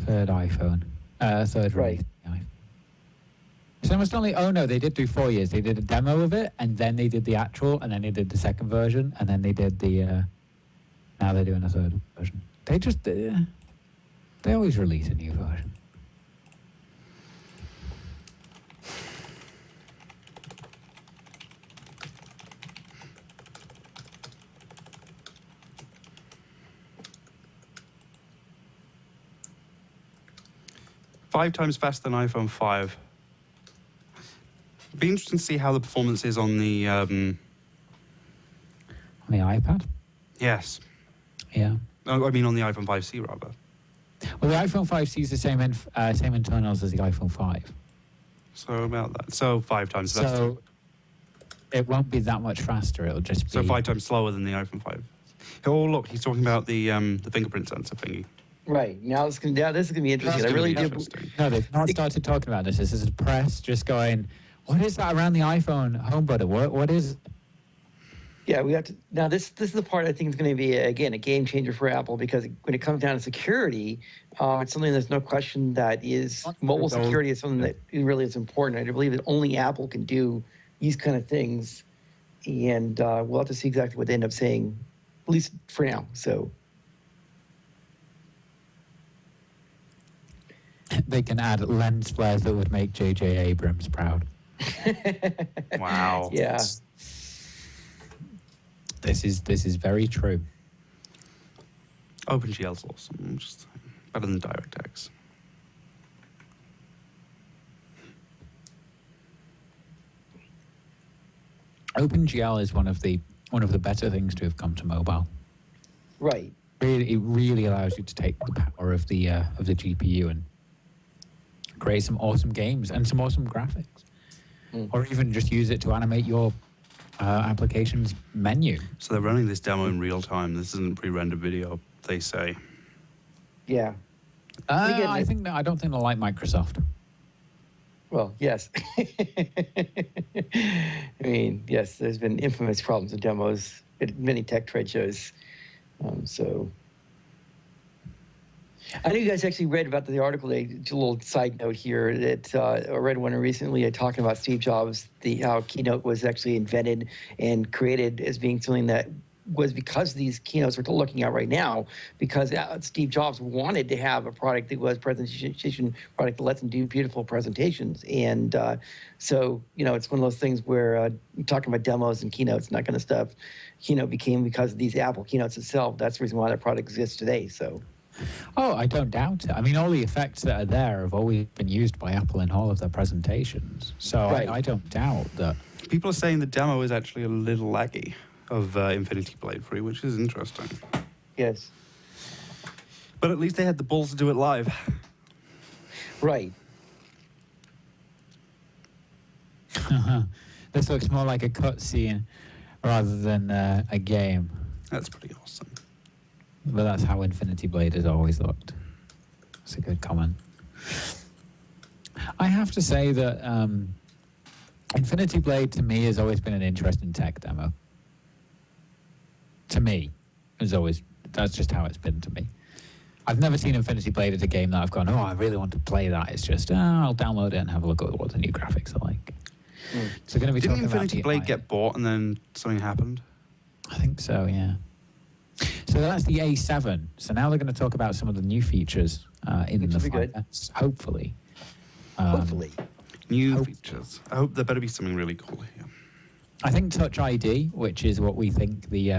iPhone, third Right. release. iPhone. So they must only. Oh no, they did do 4 years. They did a demo of it, and then they did the actual, and then they did the second version, and then they did the. Now they're doing a third version. They always release a new version. Five times faster than iPhone 5. Be interesting to see how the performance is on the. On the iPad. Yes. Yeah. Oh, I mean, on the iPhone 5C, rather. Well, the iPhone 5C is the same same internals as the iPhone 5. So about that. So 5 times faster. So it won't be that much faster. It'll just be. So 5 times slower than the iPhone 5. Oh, look, he's talking about the fingerprint sensor thingy. Right. Now this is going to be interesting. That's I really gonna be do. interesting. No, they've not started talking about this. This is the press just going, what is that around the iPhone home button? What is it? Yeah, we have to. Now this is the part I think is going to be again a game changer for Apple, because when it comes down to security, it's something there's no question that is mobile security is something that really is important. I believe that only Apple can do these kind of things, and we'll have to see exactly what they end up saying, at least for now. So. They can add lens flares that would make J.J. Abrams proud. Wow. Yeah. This is very true. OpenGL's awesome. Just better than DirectX. OpenGL is one of the better things to have come to mobile. Right. It really allows you to take the power of the GPU and create some awesome games and some awesome graphics, or even just use it to animate your application's menu. So they're running this demo in real time. This isn't pre-rendered video, they say. Yeah. I don't think they're like Microsoft. Well, yes. I mean, yes, there's been infamous problems with demos at many tech trade shows. So, I know you guys actually read about the article. A little side note here that I read one recently talking about Steve Jobs, how Keynote was actually invented and created as being something that was because these keynotes we're looking at right now, because Steve Jobs wanted to have a product that was presentation product that lets him do beautiful presentations. And so, it's one of those things where you're talking about demos and keynotes and that kind of stuff. Keynote became because of these Apple keynotes itself. That's the reason why that product exists today. So. Oh, I don't doubt it. I mean, all the effects that are there have always been used by Apple in all of their presentations. So Right. I don't doubt that. People are saying the demo is actually a little laggy of Infinity Blade 3, which is interesting. Yes. But at least they had the balls to do it live. Right. This looks more like a cutscene rather than a game. That's pretty awesome. But that's how Infinity Blade has always looked. That's a good comment. I have to say that Infinity Blade to me has always been an interesting tech demo. To me, that's just how it's been to me. I've never seen Infinity Blade as a game that I've gone, I really want to play that. It's just, I'll download it and have a look at what the new graphics are like. So going to be Didn't talking Infinity about Blade get bought and then something happened? I think so, yeah. So that's the A7. So now they're going to talk about some of the new features in the 5S, hopefully. Hopefully. New features. I hope there better be something really cool here. I think Touch ID, which is what we think the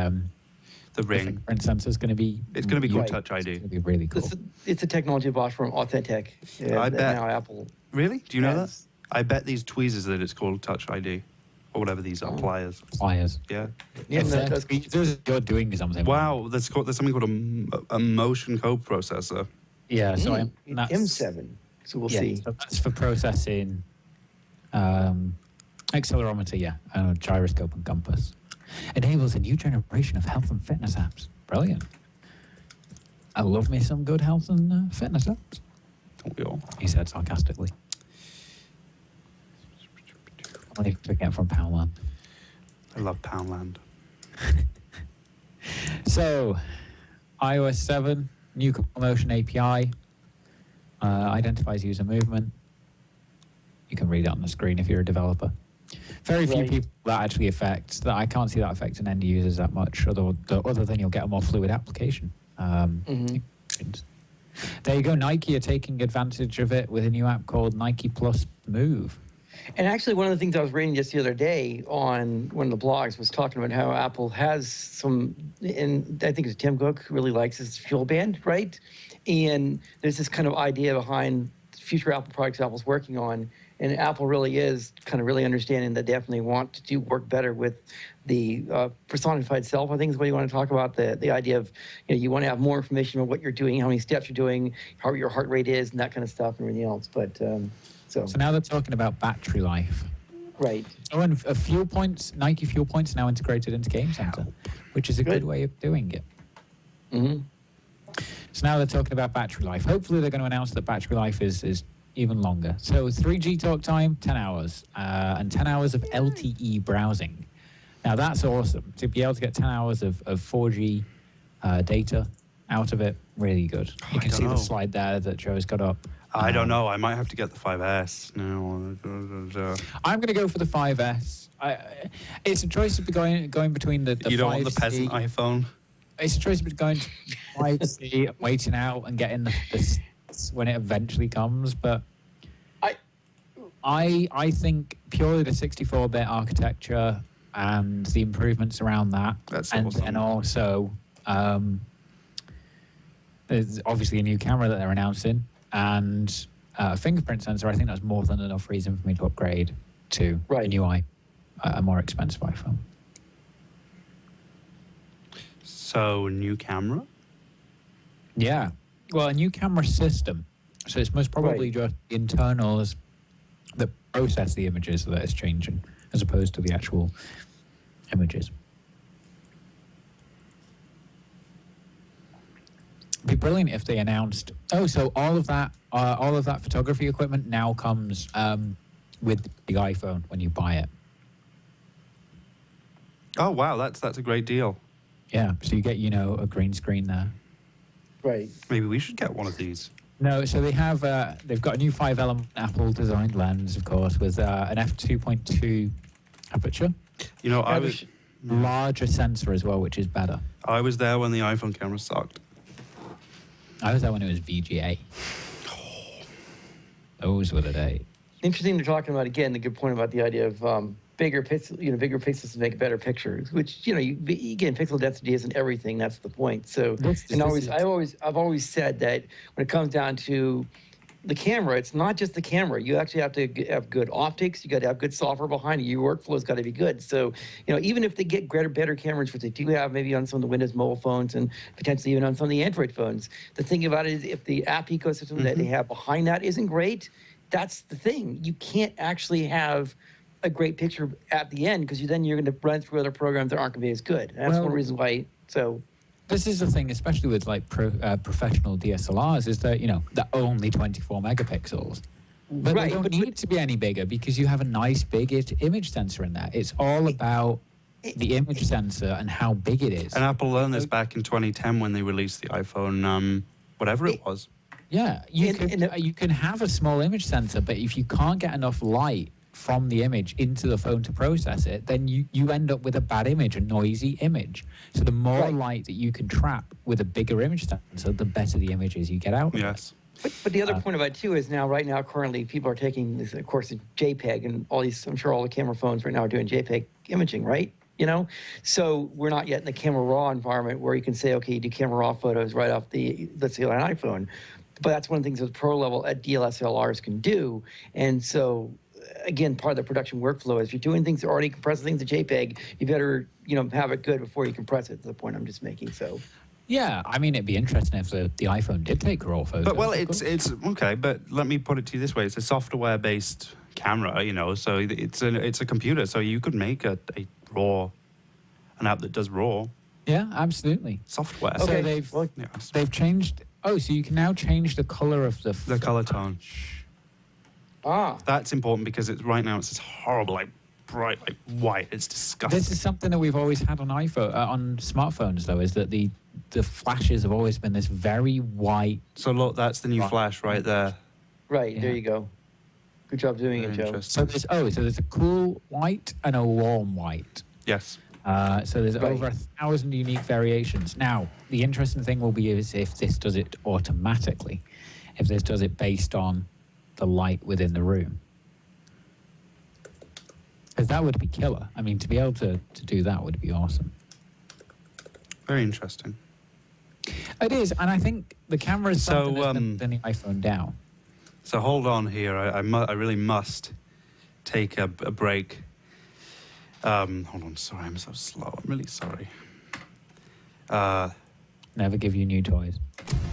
ring. fingerprint sensor is going to be. It's going to be called Right. Touch ID. It's going to be really cool. It's a technology bought from Authentic. I bet. Now Apple. Really? Do you know that? has- I bet these tweezers that it's called Touch ID. Or whatever these are, pliers. Pliers. Yeah. Yeah, If that's you're doing something. Wow, there's something called a motion code processor. Yeah, so it's M7. So we'll see. So that's for processing accelerometer, gyroscope and compass. Enables a new generation of health and fitness apps. Brilliant. I love me some good health and fitness apps, Don't we all? he said sarcastically. Only to get from Poundland. I love Poundland. So, iOS 7, new motion API, identifies user movement. You can read it on the screen if you're a developer. Very few people that actually affects. That I can't see that affecting end users that much, other than you'll get a more fluid application. There you go. Nike are taking advantage of it with a new app called Nike Plus Move. And actually, one of the things I was reading just the other day on one of the blogs was talking about how Apple has some, and I think it's Tim Cook who really likes this fuel band, right? And there's this kind of idea behind future Apple products Apple's working on. And Apple really is kind of really understanding that they definitely want to do work better with the personified self, I think is what you want to talk about. The idea of, you want to have more information about what you're doing, how many steps you're doing, how your heart rate is, and that kind of stuff and everything else. But So now they're talking about battery life. Right. Oh, and fuel points, Nike fuel points now integrated into Game Center, which is a good way of doing it. Mm-hmm. So now they're talking about battery life. Hopefully they're going to announce that battery life is even longer. So 3G talk time, 10 hours, and 10 hours of LTE browsing. Now that's awesome. To be able to get 10 hours of 4G data out of it, really good. You can see the slide there that Joe's got up. I don't know. I might have to get the 5S. No. I'm going to go for the 5S. It's a choice of going between the You don't 5C. want the peasant iPhone? It's a choice between going to 5C, waiting out and getting the when it eventually comes. But I think purely the 64-bit architecture and the improvements around that. That's and awesome. And also, there's obviously a new camera that they're announcing. And fingerprint sensor, I think that's more than enough reason for me to upgrade to a new a more expensive iPhone. So, new camera? Yeah. Well, a new camera system. So it's most probably just the internals that process the images that it's changing, as opposed to the actual images. It'd be brilliant if they announced. Oh, so all of that photography equipment now comes with the iPhone when you buy it. Oh wow, that's a great deal. Yeah, so you get a green screen there. Right. Maybe we should get one of these. No, so they've got a new 5-element Apple designed lens, of course, with an f2.2 aperture, You know, larger sensor as well, which is better. I was there when the iPhone camera sucked. I was there when it was VGA. Those were the days. Interesting they're talking about, again, the good point about the idea of bigger pixels to make better pictures, which, again, pixel density isn't everything. That's the point. So, I've always said that when it comes down to the camera, it's not just the camera. You actually have to have good optics. You got to have good software behind it. Your workflow's got to be good. So, even if they get better cameras, which they do have maybe on some of the Windows mobile phones and potentially even on some of the Android phones, the thing about it is if the app ecosystem that they have behind that isn't great, that's the thing. You can't actually have a great picture at the end because then you're going to run through other programs that aren't going to be as good. And that's one reason why. So. This is the thing, especially with like professional DSLRs, is that they're only 24 megapixels, but they don't need to be any bigger because you have a nice big image sensor in there. It's all about the image sensor and how big it is. And Apple learned this back in 2010 when they released the iPhone, whatever it was. Yeah, you can have a small image sensor, but if you can't get enough light from the image into the phone to process it, then you end up with a bad image, a noisy image. So the more light that you can trap with a bigger image sensor, the better the images you get out. Yes. But the other point about it too is right now currently people are taking this, of course, JPEG and all these. I'm sure all the camera phones right now are doing JPEG imaging, right? So we're not yet in the camera raw environment where you can say, okay, you do camera raw photos right off let's say, on an iPhone. But that's one of the things that pro level at DSLRs can do, and so. Again, part of the production workflow is you're doing things, already compressing things to JPEG. You better, have it good before you compress it. That's the point I'm just making. So, yeah, I mean, it'd be interesting if the iPhone did take raw photos. But it's okay. But let me put it to you this way: it's a software-based camera, so it's a computer. So you could make an app that does raw. Yeah, absolutely. Software. So okay. they've changed. Oh, so you can now change the color of the color tone. That's important because right now it's this horrible, bright, white. It's disgusting. This is something that we've always had on iPhone, on smartphones, though, is that the flashes have always been this very white. So look, that's the new flash right there. Right, there you go. Good job doing it, Joe. So there's a cool white and a warm white. Yes. So there's over 1,000 unique variations. Now, the interesting thing will be is if this does it automatically, if this does it based on the light within the room, because that would be killer. I mean, to be able to do that would be awesome. Very interesting. It is, and I think the camera is something that's going to bring the iPhone down. So hold on here. I really must take a break. Hold on. Sorry, I'm so slow. I'm really sorry. Never give you new toys.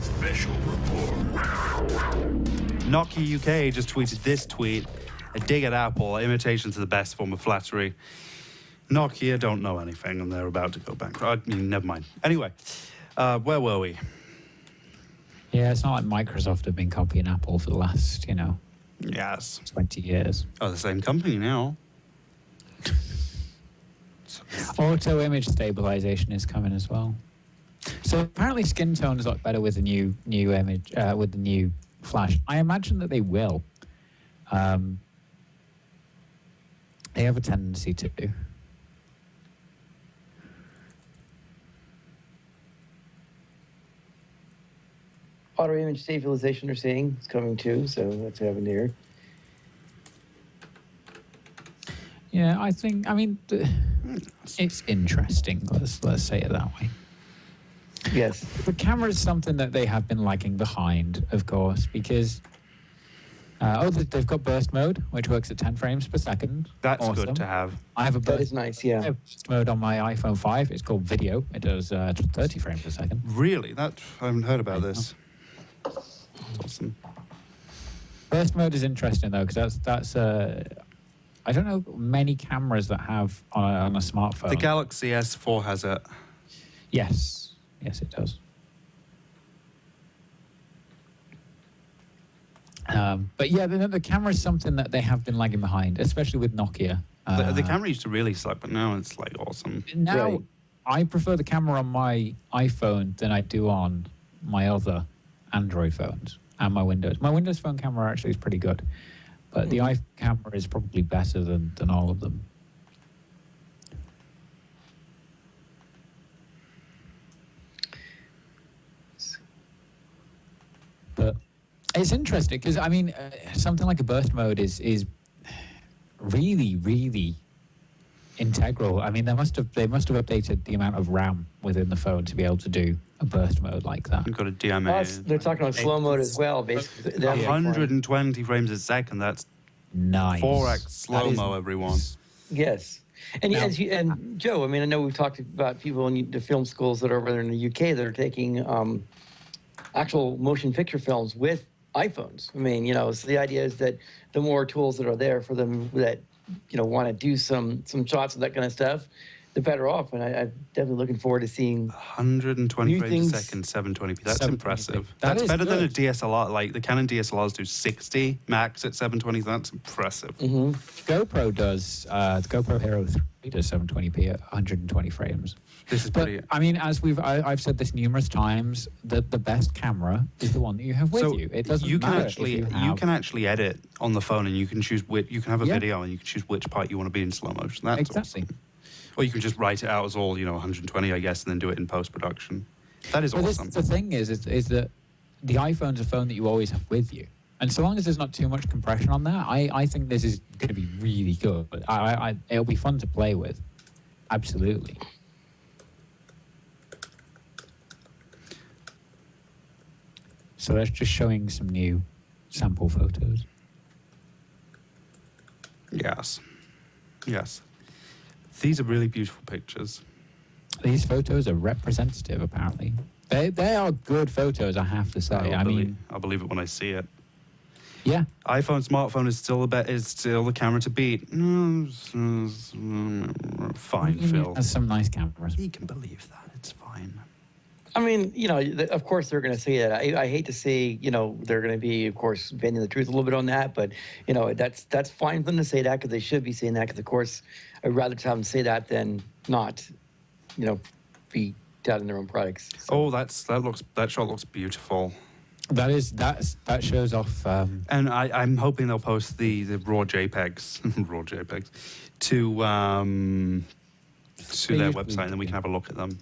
Special report. Nokia UK just tweeted this tweet: a dig at Apple, imitation to the best form of flattery. Nokia don't know anything and they're about to go bankrupt. I mean, never mind. Anyway, where were we? Yeah, it's not like Microsoft have been copying Apple for the last, Yes. 20 years. Oh, the same company now. Auto image stabilization is coming as well. So apparently skin tones look better with the new image, with the new flash. I imagine that they will. They have a tendency to. Auto image stabilization, they're saying, is coming too, so that's happening here. Yeah, I mean, it's interesting. Let's say it that way. Yes. The camera is something that they have been lagging behind, of course, because they've got burst mode, which works at 10 frames per second. That's awesome. Good to have. I have a burst. That is nice, yeah. I have burst mode on my iPhone 5. It's called Video. It does 30 frames per second. Really? I haven't heard about this. Awesome. Burst mode is interesting though, because that's I don't know many cameras that have on a smartphone. The Galaxy S4 has it. Yes, it does. But yeah, the camera is something that they have been lagging behind, especially with Nokia. The camera used to really suck, but now it's awesome. Now, Right. I prefer the camera on my iPhone than I do on my other Android phones and my Windows. My Windows phone camera actually is pretty good, but the iPhone camera is probably better than all of them. But it's interesting because, I mean, something like a burst mode is really, really integral. I mean, they must have updated the amount of RAM within the phone to be able to do a burst mode like that. You've got a DMA. They're talking about slow mode as well, basically. 120 frames a second. That's Nice. 4x slow-mo, everyone. Yes. And Now- and Joe, I mean, I know we've talked about people in the film schools that are over there in the UK that are taking actual motion picture films with iPhones. I mean, so the idea is that the more tools that are there for them that, want to do some shots and that kind of stuff, the better off. And I'm definitely looking forward to seeing 120 new frames a things. second, 720p. That's 720p. impressive. That That's is better than a good. DSLR. Like the Canon DSLRs do 60 max at 720. That's impressive. GoPro does, the GoPro Hero 3 does 720p at 120 frames. This is But pretty. I mean, as I've said this numerous times, that the best camera is the one that you have with you. It doesn't you can matter actually if you have, actually edit on the phone, and you can choose which. You can have a Yeah. video, and you can choose which part you want to be in slow motion. That's exactly. awesome. Or you can just write it out as all 120, I guess, and then do it in post production. That is But awesome. the thing is that the iPhone's a phone that you always have with you, and so long as there's not too much compression on that, I think this is going to be really good. It'll be fun to play with. Absolutely. So that's just showing some new sample photos. Yes. Yes. These are really beautiful pictures. These photos are representative, apparently. They are good photos, I have to say. I'll believe it when I see it. Yeah. iPhone smartphone is still the camera to beat. Fine, Phil. Has some nice cameras. He can believe that. It's fine. I mean, of course they're going to say that. I hate to say, they're going to be, of course, bending the truth a little bit on that, but, that's fine for them to say that because they should be saying that because, of course, I'd rather have them say that than not, be doubting their own products. So. Oh, that shot looks beautiful. That shows off. And I'm hoping they'll post the raw JPEGs, raw JPEGs, to their website, and then we can have a look at them.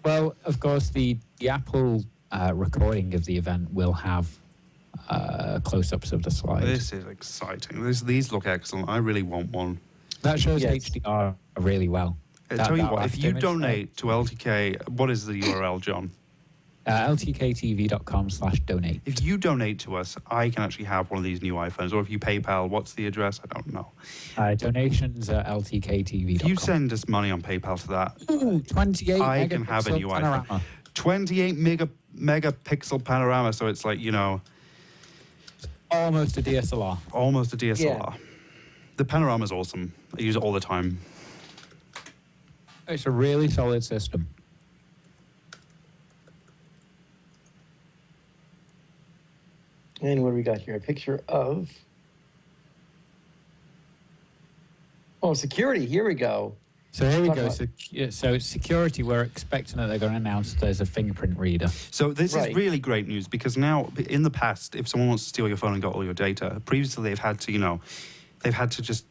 Well, of course, the Apple recording of the event will have close-ups of the slides. This is exciting. These look excellent. I really want one. That shows Yes. HDR really well. I tell you what, if last you image, donate to LTK, what is the URL, John? LTKTV.com/donate. If you donate to us, I can actually have one of these new iPhones. Or if you PayPal, what's the address? I don't know. Donations at LTKTV.com. If you send us money on PayPal to that, Ooh, 28 I can have a megapixel new panorama. iPhone. 28 megapixel panorama, so it's like, Almost a DSLR. almost a DSLR. Yeah. The panorama's awesome. I use it all the time. It's a really solid system. And what do we got here? A picture of... Oh, security. Here we go. So here we Talk go. about- So security, we're expecting that they're going to announce there's a fingerprint reader. So this Right. is really great news because now, in the past, if someone wants to steal your phone and got all your data, previously they've had to, they've had to just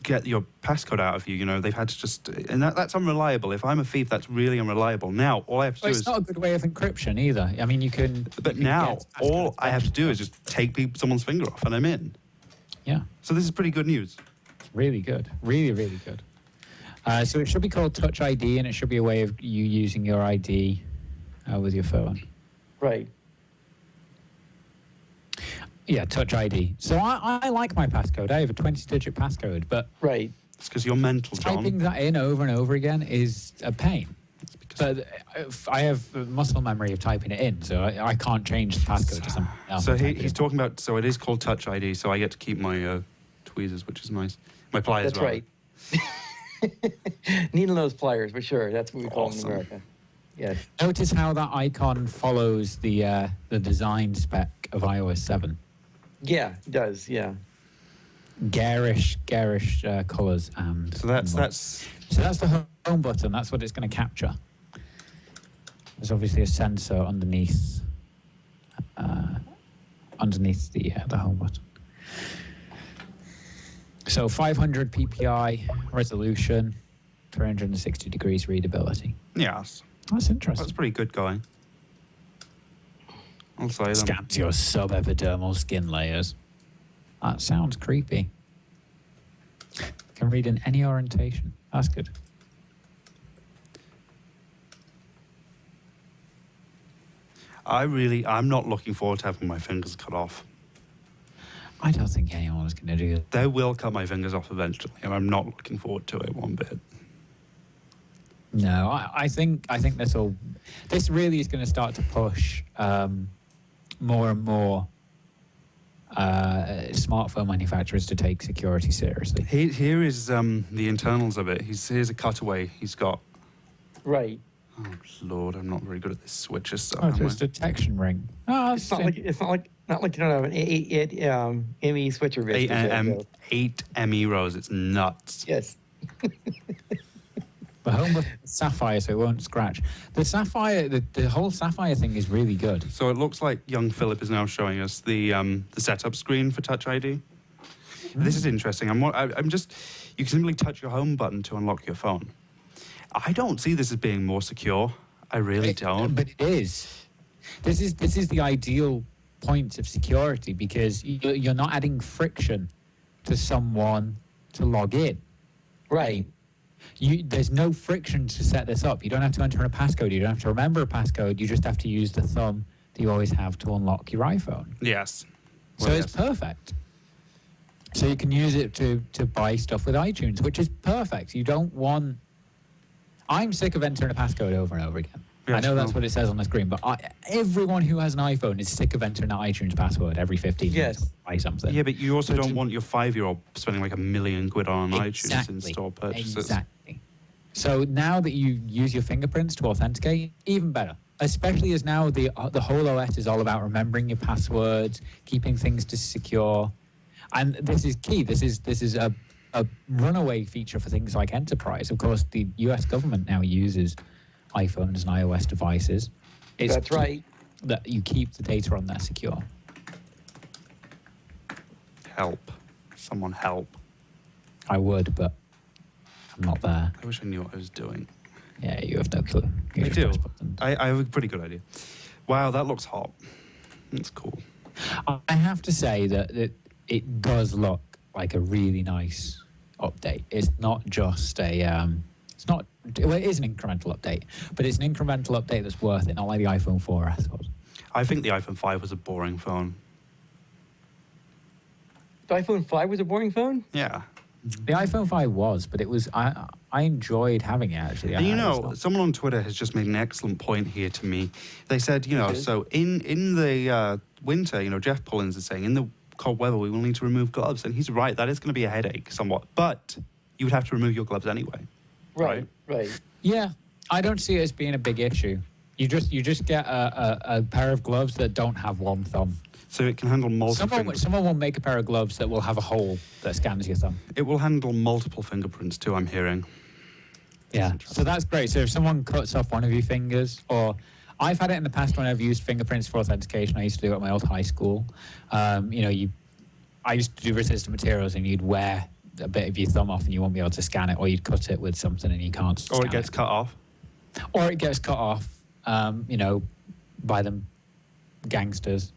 get your passcode out of you. They've had to just, and that's unreliable. If I'm a thief, that's really unreliable. Now, all I have to Well, do it's is, not a good way of encryption either. I mean, you can. but you can now get all passcodes I have to do is back. just take someone's finger off and I'm in. Yeah, So this is pretty good news. really good. Really, really good. So it should be called Touch ID, and it should be a way of you using your ID with your phone. Right. Yeah, Touch ID. So I like my passcode. I have a 20-digit passcode, but Right. It's because you're mental, typing John. that in over and over again is a pain. But I have muscle memory of typing it in, so I can't change the passcode to something else. So I type it he's in. talking about, so it is called Touch ID, so I get to keep my tweezers, which is nice. My pliers, That's rather. right. Needle nose pliers, for sure. That's what we call Awesome. them in America. Yes. Notice how that icon follows the design spec of iOS 7. Yeah, it does. Yeah. Garish colors and. So that's So that's the home button. That's what it's going to capture. There's obviously a sensor underneath the home button. So 500 ppi resolution, 360 degrees readability. Yes. That's interesting. That's pretty good going. I'll say them. Scans your subepidermal skin layers. That sounds creepy. Can read in any orientation. That's good. I'm not looking forward to having my fingers cut off. I don't think anyone's going to do that. They will cut my fingers off eventually, and I'm not looking forward to it one bit. No, I think this really is going to start to push more and more smartphone manufacturers to take security seriously. Here is the internals of it. Here's a cutaway he's got. Right. Oh Lord, I'm not very good at this switcher stuff. Oh, so it's a detection ring. Oh, It's not like you don't have an ME switcher bit. eight ME rows. It's nuts. Yes. the home with sapphire, so it won't scratch. The sapphire, the whole sapphire thing is really good. So it looks like young Philip is now showing us the setup screen for Touch ID. This is interesting. I'm just, you can simply touch your home button to unlock your phone. I don't see this as being more secure. I really don't. But it is. This is the ideal point of security because you're not adding friction to someone to log in. Right. There's no friction to set this up. You don't have to enter a passcode. You don't have to remember a passcode. You just have to use the thumb that you always have to unlock your iPhone. Yes. So it's perfect. So you can use it to buy stuff with iTunes, which is perfect. You don't want... I'm sick of entering a passcode over and over again. Yes, I know that's what it says on the screen, but everyone who has an iPhone is sick of entering an iTunes password every 15 minutes to buy something. Yeah, but you also don't want your 5-year-old spending like £1 million on iTunes in-store purchases. Exactly. So now that you use your fingerprints to authenticate, even better. Especially as now the whole OS is all about remembering your passwords, keeping things secure. And this is key. This is a runaway feature for things like enterprise. Of course, the US government now uses iPhones and iOS devices. That's right. That you keep the data on there secure. Help. Someone help. I would, but I'm not there. I wish I knew what I was doing. Yeah, you have no clue. I do. I have a pretty good idea. Wow, that looks hot. That's cool. I have to say that it does look like a really nice update. It's not just a... Well, it is an incremental update, but it's an incremental update that's worth it, not like the iPhone 4S was. I think the iPhone 5 was a boring phone. The iPhone 5 was a boring phone? Yeah. The iPhone 5 was, but it was... I enjoyed having it, actually. And someone on Twitter has just made an excellent point here to me. They said, so in the winter, Jeff Pullins is saying, in the cold weather, we will need to remove gloves. And he's right, that is going to be a headache somewhat. But you would have to remove your gloves anyway. Right. Yeah, I don't see it as being a big issue. You just get a pair of gloves that don't have one thumb. So it can handle multiple... Someone will make a pair of gloves that will have a hole that scans your thumb. It will handle multiple fingerprints too, I'm hearing. Yeah, so that's great. So if someone cuts off one of your fingers, or I've had it in the past when I've used fingerprints for authentication. I used to do it at my old high school. I used to do resistant materials, and you'd wear a bit of your thumb off and you won't be able to scan it, or you'd cut it with something and you can't scan it. Or it gets cut off. Or it gets cut off, by them gangsters.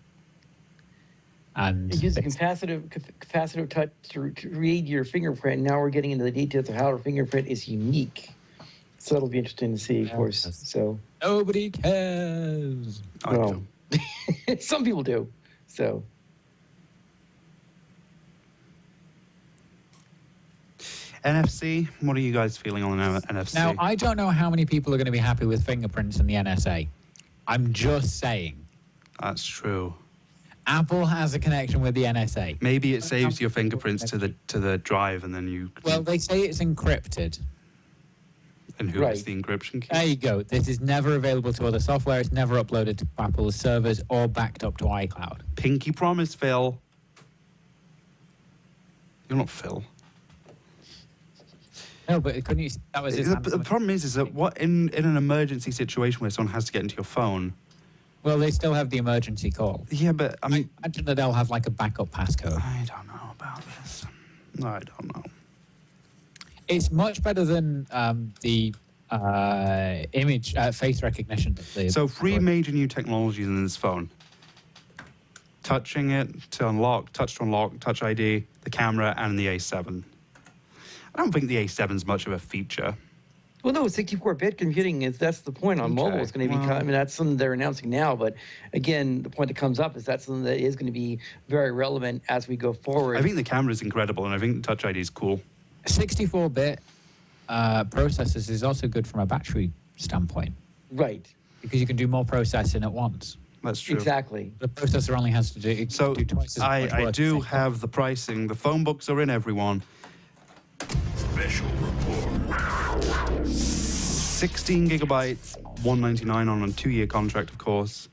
And it uses capacitive touch to read your fingerprint. Now we're getting into the details of how our fingerprint is unique. So it'll be interesting to see, of course. So nobody cares. I do. Some people do. So NFC, what are you guys feeling on NFC? Now, I don't know how many people are going to be happy with fingerprints in the NSA. I'm just saying. That's true. Apple has a connection with the NSA. Maybe it saves your fingerprints to the drive, and then you... Well, they say it's encrypted. And who is the encryption key? There you go. This is never available to other software. It's never uploaded to Apple's servers or backed up to iCloud. Pinky promise, Phil. You're not Phil. No, but couldn't you? That was his The problem is that what in an emergency situation where someone has to get into your phone. Well, they still have the emergency call. Yeah, but I mean, I imagine that they'll have like a backup passcode. I don't know about this. I don't know. It's much better than the image face recognition. So 3 major new technologies in this phone. Touching it to unlock, Touch ID, the camera, and the A7. I don't think the A7's much of a feature. Well, no, 64-bit computing that's the point on mobile. It's going to be. I mean, that's something they're announcing now. But again, the point that comes up is that's something that is going to be very relevant as we go forward. I think the camera is incredible, and I think Touch ID is cool. 64-bit processors is also good from a battery standpoint. Right. Because you can do more processing at once. That's true. Exactly. The processor only has to do, So do twice as much I work do as it have the pricing. The phone books are in, everyone. Special report. 16 gigabytes, $199 on a 2-year contract, of course.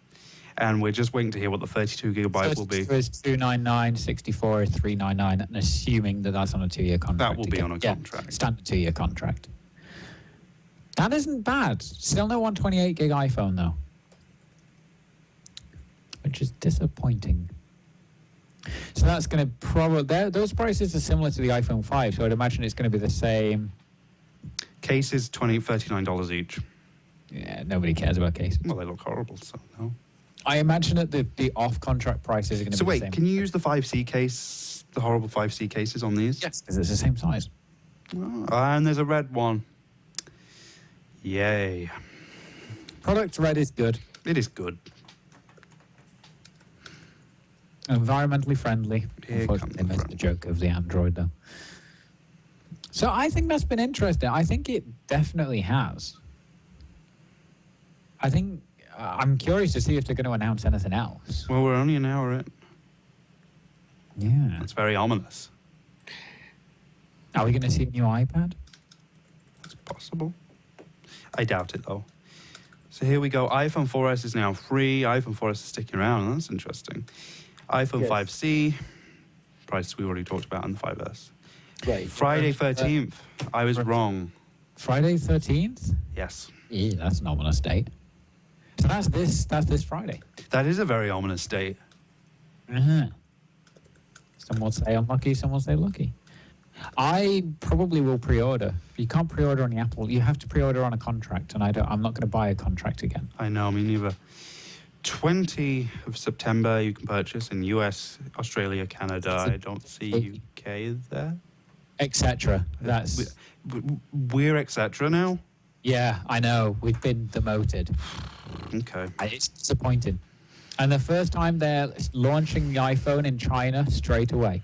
And we're just waiting to hear what the 32 gigabyte will be. 32 is $299, 64 is $399, and assuming that that's on a 2-year contract. That will be on a Yeah, contract. standard 2-year contract. That isn't bad. Still no 128 gig iPhone though, which is disappointing. So that's going to probably those prices are similar to the iPhone 5, so I'd imagine it's going to be the same. Cases, $39 each. Yeah, nobody cares about cases. Well, they look horrible, so no. I imagine that the off-contract prices are going to So be the wait, same. can you use the 5C case, the horrible 5C cases on these? Yes, because it's the same size. Oh, and there's a red one. Yay. Product red is good. It is good. Environmentally friendly. Here Unfortunately, comes the they missed the joke of the Android, though. So I think that's been interesting. I think it definitely has. I think I'm curious to see if they're going to announce anything else. Well, we're only an hour in. Yeah. That's very ominous. Are we going to see a new iPad? It's possible. I doubt it, though. So here we go. iPhone 4S is now free. iPhone 4S is sticking around. That's interesting. iPhone Yes. 5C. Price we already talked about on the 5S. Right. Friday 13th. I was wrong. Friday 13th? Yes. Yeah, that's an ominous date. So that's this Friday. That is a very ominous date. Uh-huh. Some will say unlucky, some will say lucky. I probably will pre-order. You can't pre-order on the Apple. You have to pre-order on a contract, and I'm not going to buy a contract again. I know, me neither. 20 of September, you can purchase in US, Australia, Canada. I don't see UK there. Etc. That's We're etc. now? yeah, I know. We've been demoted. Okay. It's disappointing. And the first time they're launching the iPhone in China straight away.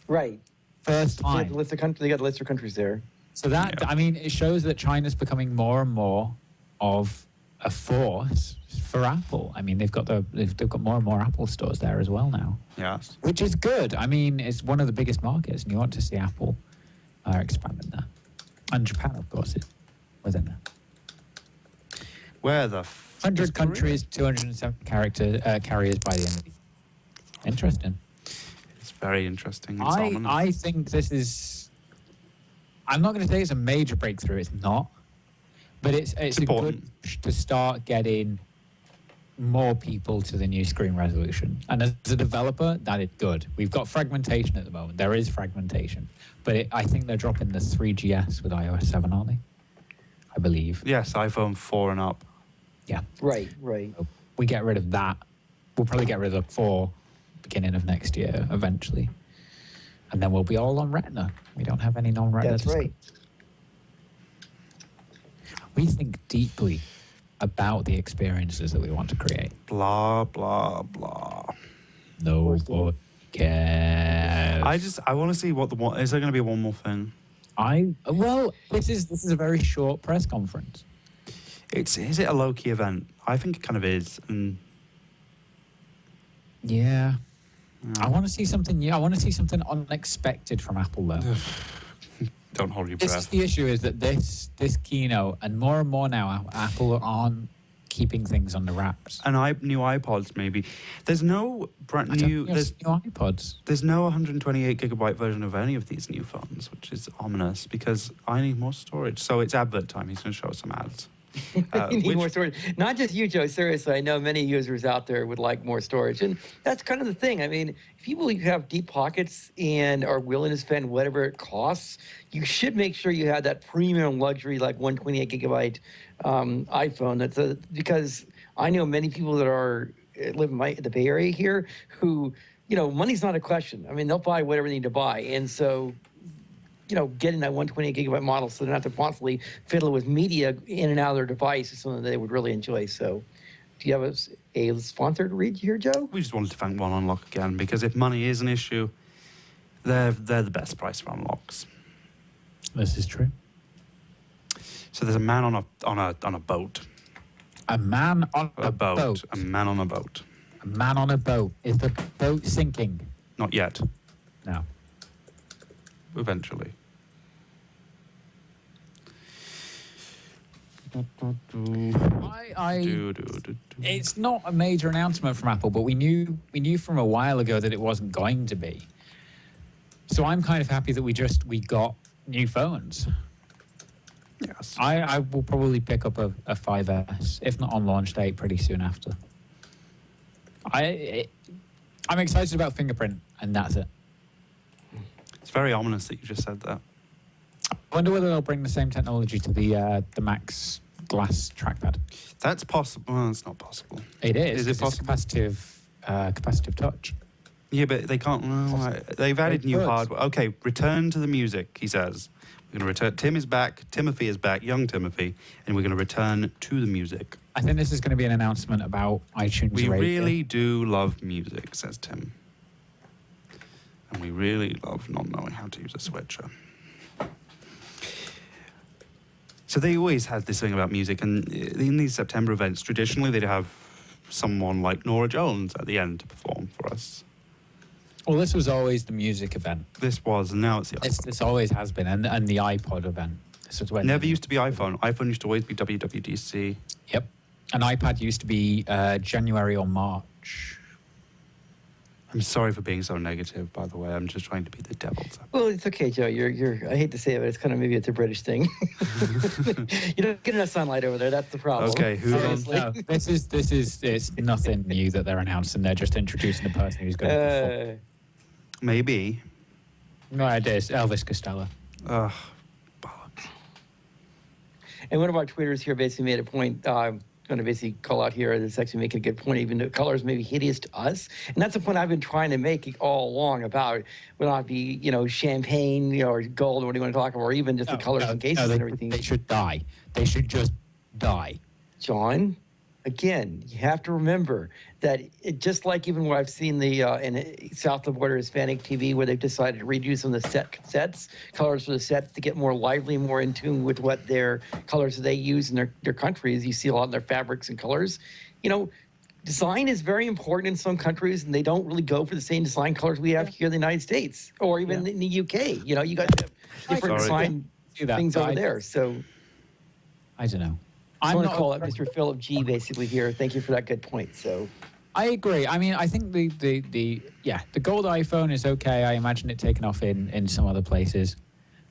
Right. First They got time. the list of countries. They got a list of countries there. So that, Yeah. I mean, it shows that China's becoming more and more of a force for Apple. I mean, they've got more and more Apple stores there as well now, Yes. which is good. I mean, it's one of the biggest markets, and you want to see Apple expanding there. And Japan, of course, is within there. Where the 100 countries, 270 carriers by the end of the year. Interesting. It's very interesting. It's ominous. I think this is. I'm not going to say it's a major breakthrough. It's not, but it's a good important. push to start getting more people to the new screen resolution. And as a developer, that is good. We've got fragmentation at the moment. There is fragmentation, but I think they're dropping the 3GS with iOS 7, aren't they? I believe. Yes, iPhone 4 and up. Yeah. Right. Right. So we get rid of that. We'll probably get rid of the 4 beginning of next year eventually. And then we'll be all on Retina. We don't have any non-Retina. That's right. We think deeply about the experiences that we want to create. Blah, blah, blah. No one cares. I want to see what the one... Is there going to be one more thing? Well, this is a very short press conference. Is it a low-key event? I think it kind of is. And Yeah. I want to see something new. I want to see something unexpected from Apple, though. don't hold your This is breath. the issue: is that this keynote, and more now, Apple aren't keeping things under wraps. And new iPods, maybe. There's no brand I don't new. think there's new iPods. There's no 128 gigabyte version of any of these new phones, which is ominous because I need more storage. So it's advert time. He's going to show us some ads. You need more storage. Not just you, Joe. Seriously, I know many users out there would like more storage, and that's kind of the thing. I mean, if people have deep pockets and are willing to spend whatever it costs, you should make sure you have that premium luxury, like 128 gigabyte iPhone. Because I know many people that live in the Bay Area here who, money's not a question. I mean, they'll buy whatever they need to buy, and so. Getting that 128 gigabyte model so they don't have to constantly fiddle with media in and out of their device is something that they would really enjoy. So, do you have a sponsor to read here, Joe? We just wanted to thank One Unlock again because if money is an issue, they're the best price for unlocks. This is true. So there's a man on a boat. A man on a boat. A man on a boat. A man on a boat. Is the boat sinking? Not yet. No. Eventually. It's not a major announcement from Apple, but we knew from a while ago that it wasn't going to be. So I'm kind of happy that we got new phones. Yes. I will probably pick up a 5S, if not on launch date, pretty soon after. I'm excited about fingerprint, and that's it. It's very ominous that you just said that. I wonder whether they'll bring the same technology to the Max glass trackpad. That's possible. Well, it's not possible. It is. Is it possible? It's capacitive touch. Yeah, but they can't. No, they've added new hardware. Okay, return to the music, he says. We're going to return. Tim is back. Timothy is back. Young Timothy. And we're going to return to the music. I think this is going to be an announcement about iTunes We Radio. really do love music, says Tim. And we really love not knowing how to use a switcher. So they always had this thing about music, and in these September events, traditionally they'd have someone like Norah Jones at the end to perform for us. Well, this was always the music event. This was, and now it's the iPod. This always has been, and the iPod event. This was when Never used to be iPhone. iPhone used to always be WWDC. Yep. An iPad used to be January or March. I'm sorry for being so negative, by the way. I'm just trying to be the devil's advocate. Well, it's okay, Joe. I hate to say it, but it's kind of maybe it's a British thing. You don't get enough sunlight over there. That's the problem. Okay, who's on? No, it's nothing new that they're announcing. They're just introducing the person who's going to perform. Maybe. No, it is Elvis Costello. Ugh, bollocks. And one of our tweeters here basically made a point. I'm going to basically call out here. This actually making a good point, even though colors may be hideous to us. And that's the point I've been trying to make all along about whether it be, champagne, or gold, or what do you want to talk about, or even just the colors and cases and everything. They should die. They should just die. John, again, you have to remember that just like even what I've seen in south of the border Hispanic TV, where they've decided to redo some of the sets, colors for the sets to get more lively, more in tune with what their colors that they use in their countries. You see a lot in their fabrics and colors. Design is very important in some countries, and they don't really go for the same design colors we have here in the United States, or even in the UK. You got different design things over there. So I don't know. I want to call out Mr. Philip G. basically here. Thank you for that good point. So I agree. I mean, I think the gold iPhone is okay. I imagine it taken off in some other places,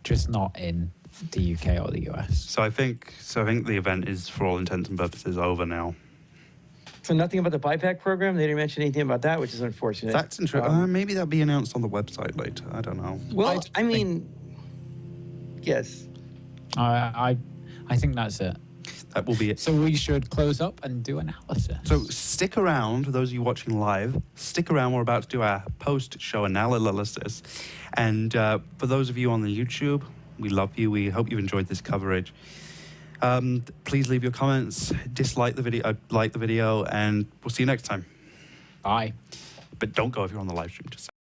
just not in the UK or the US. So I think the event is, for all intents and purposes, over now. So nothing about the buyback program? They didn't mention anything about that, which is unfortunate. That's interesting. Maybe that'll be announced on the website later. I don't know. Well, I mean, yes. I think that's it. That will be it. So we should close up and do analysis. So stick around, those of you watching live, stick around. We're about to do our post-show analysis. And for those of you on the YouTube, we love you. We hope you've enjoyed this coverage. Please leave your comments, dislike the video, like the video, and we'll see you next time. Bye. But don't go if you're on the live stream. Just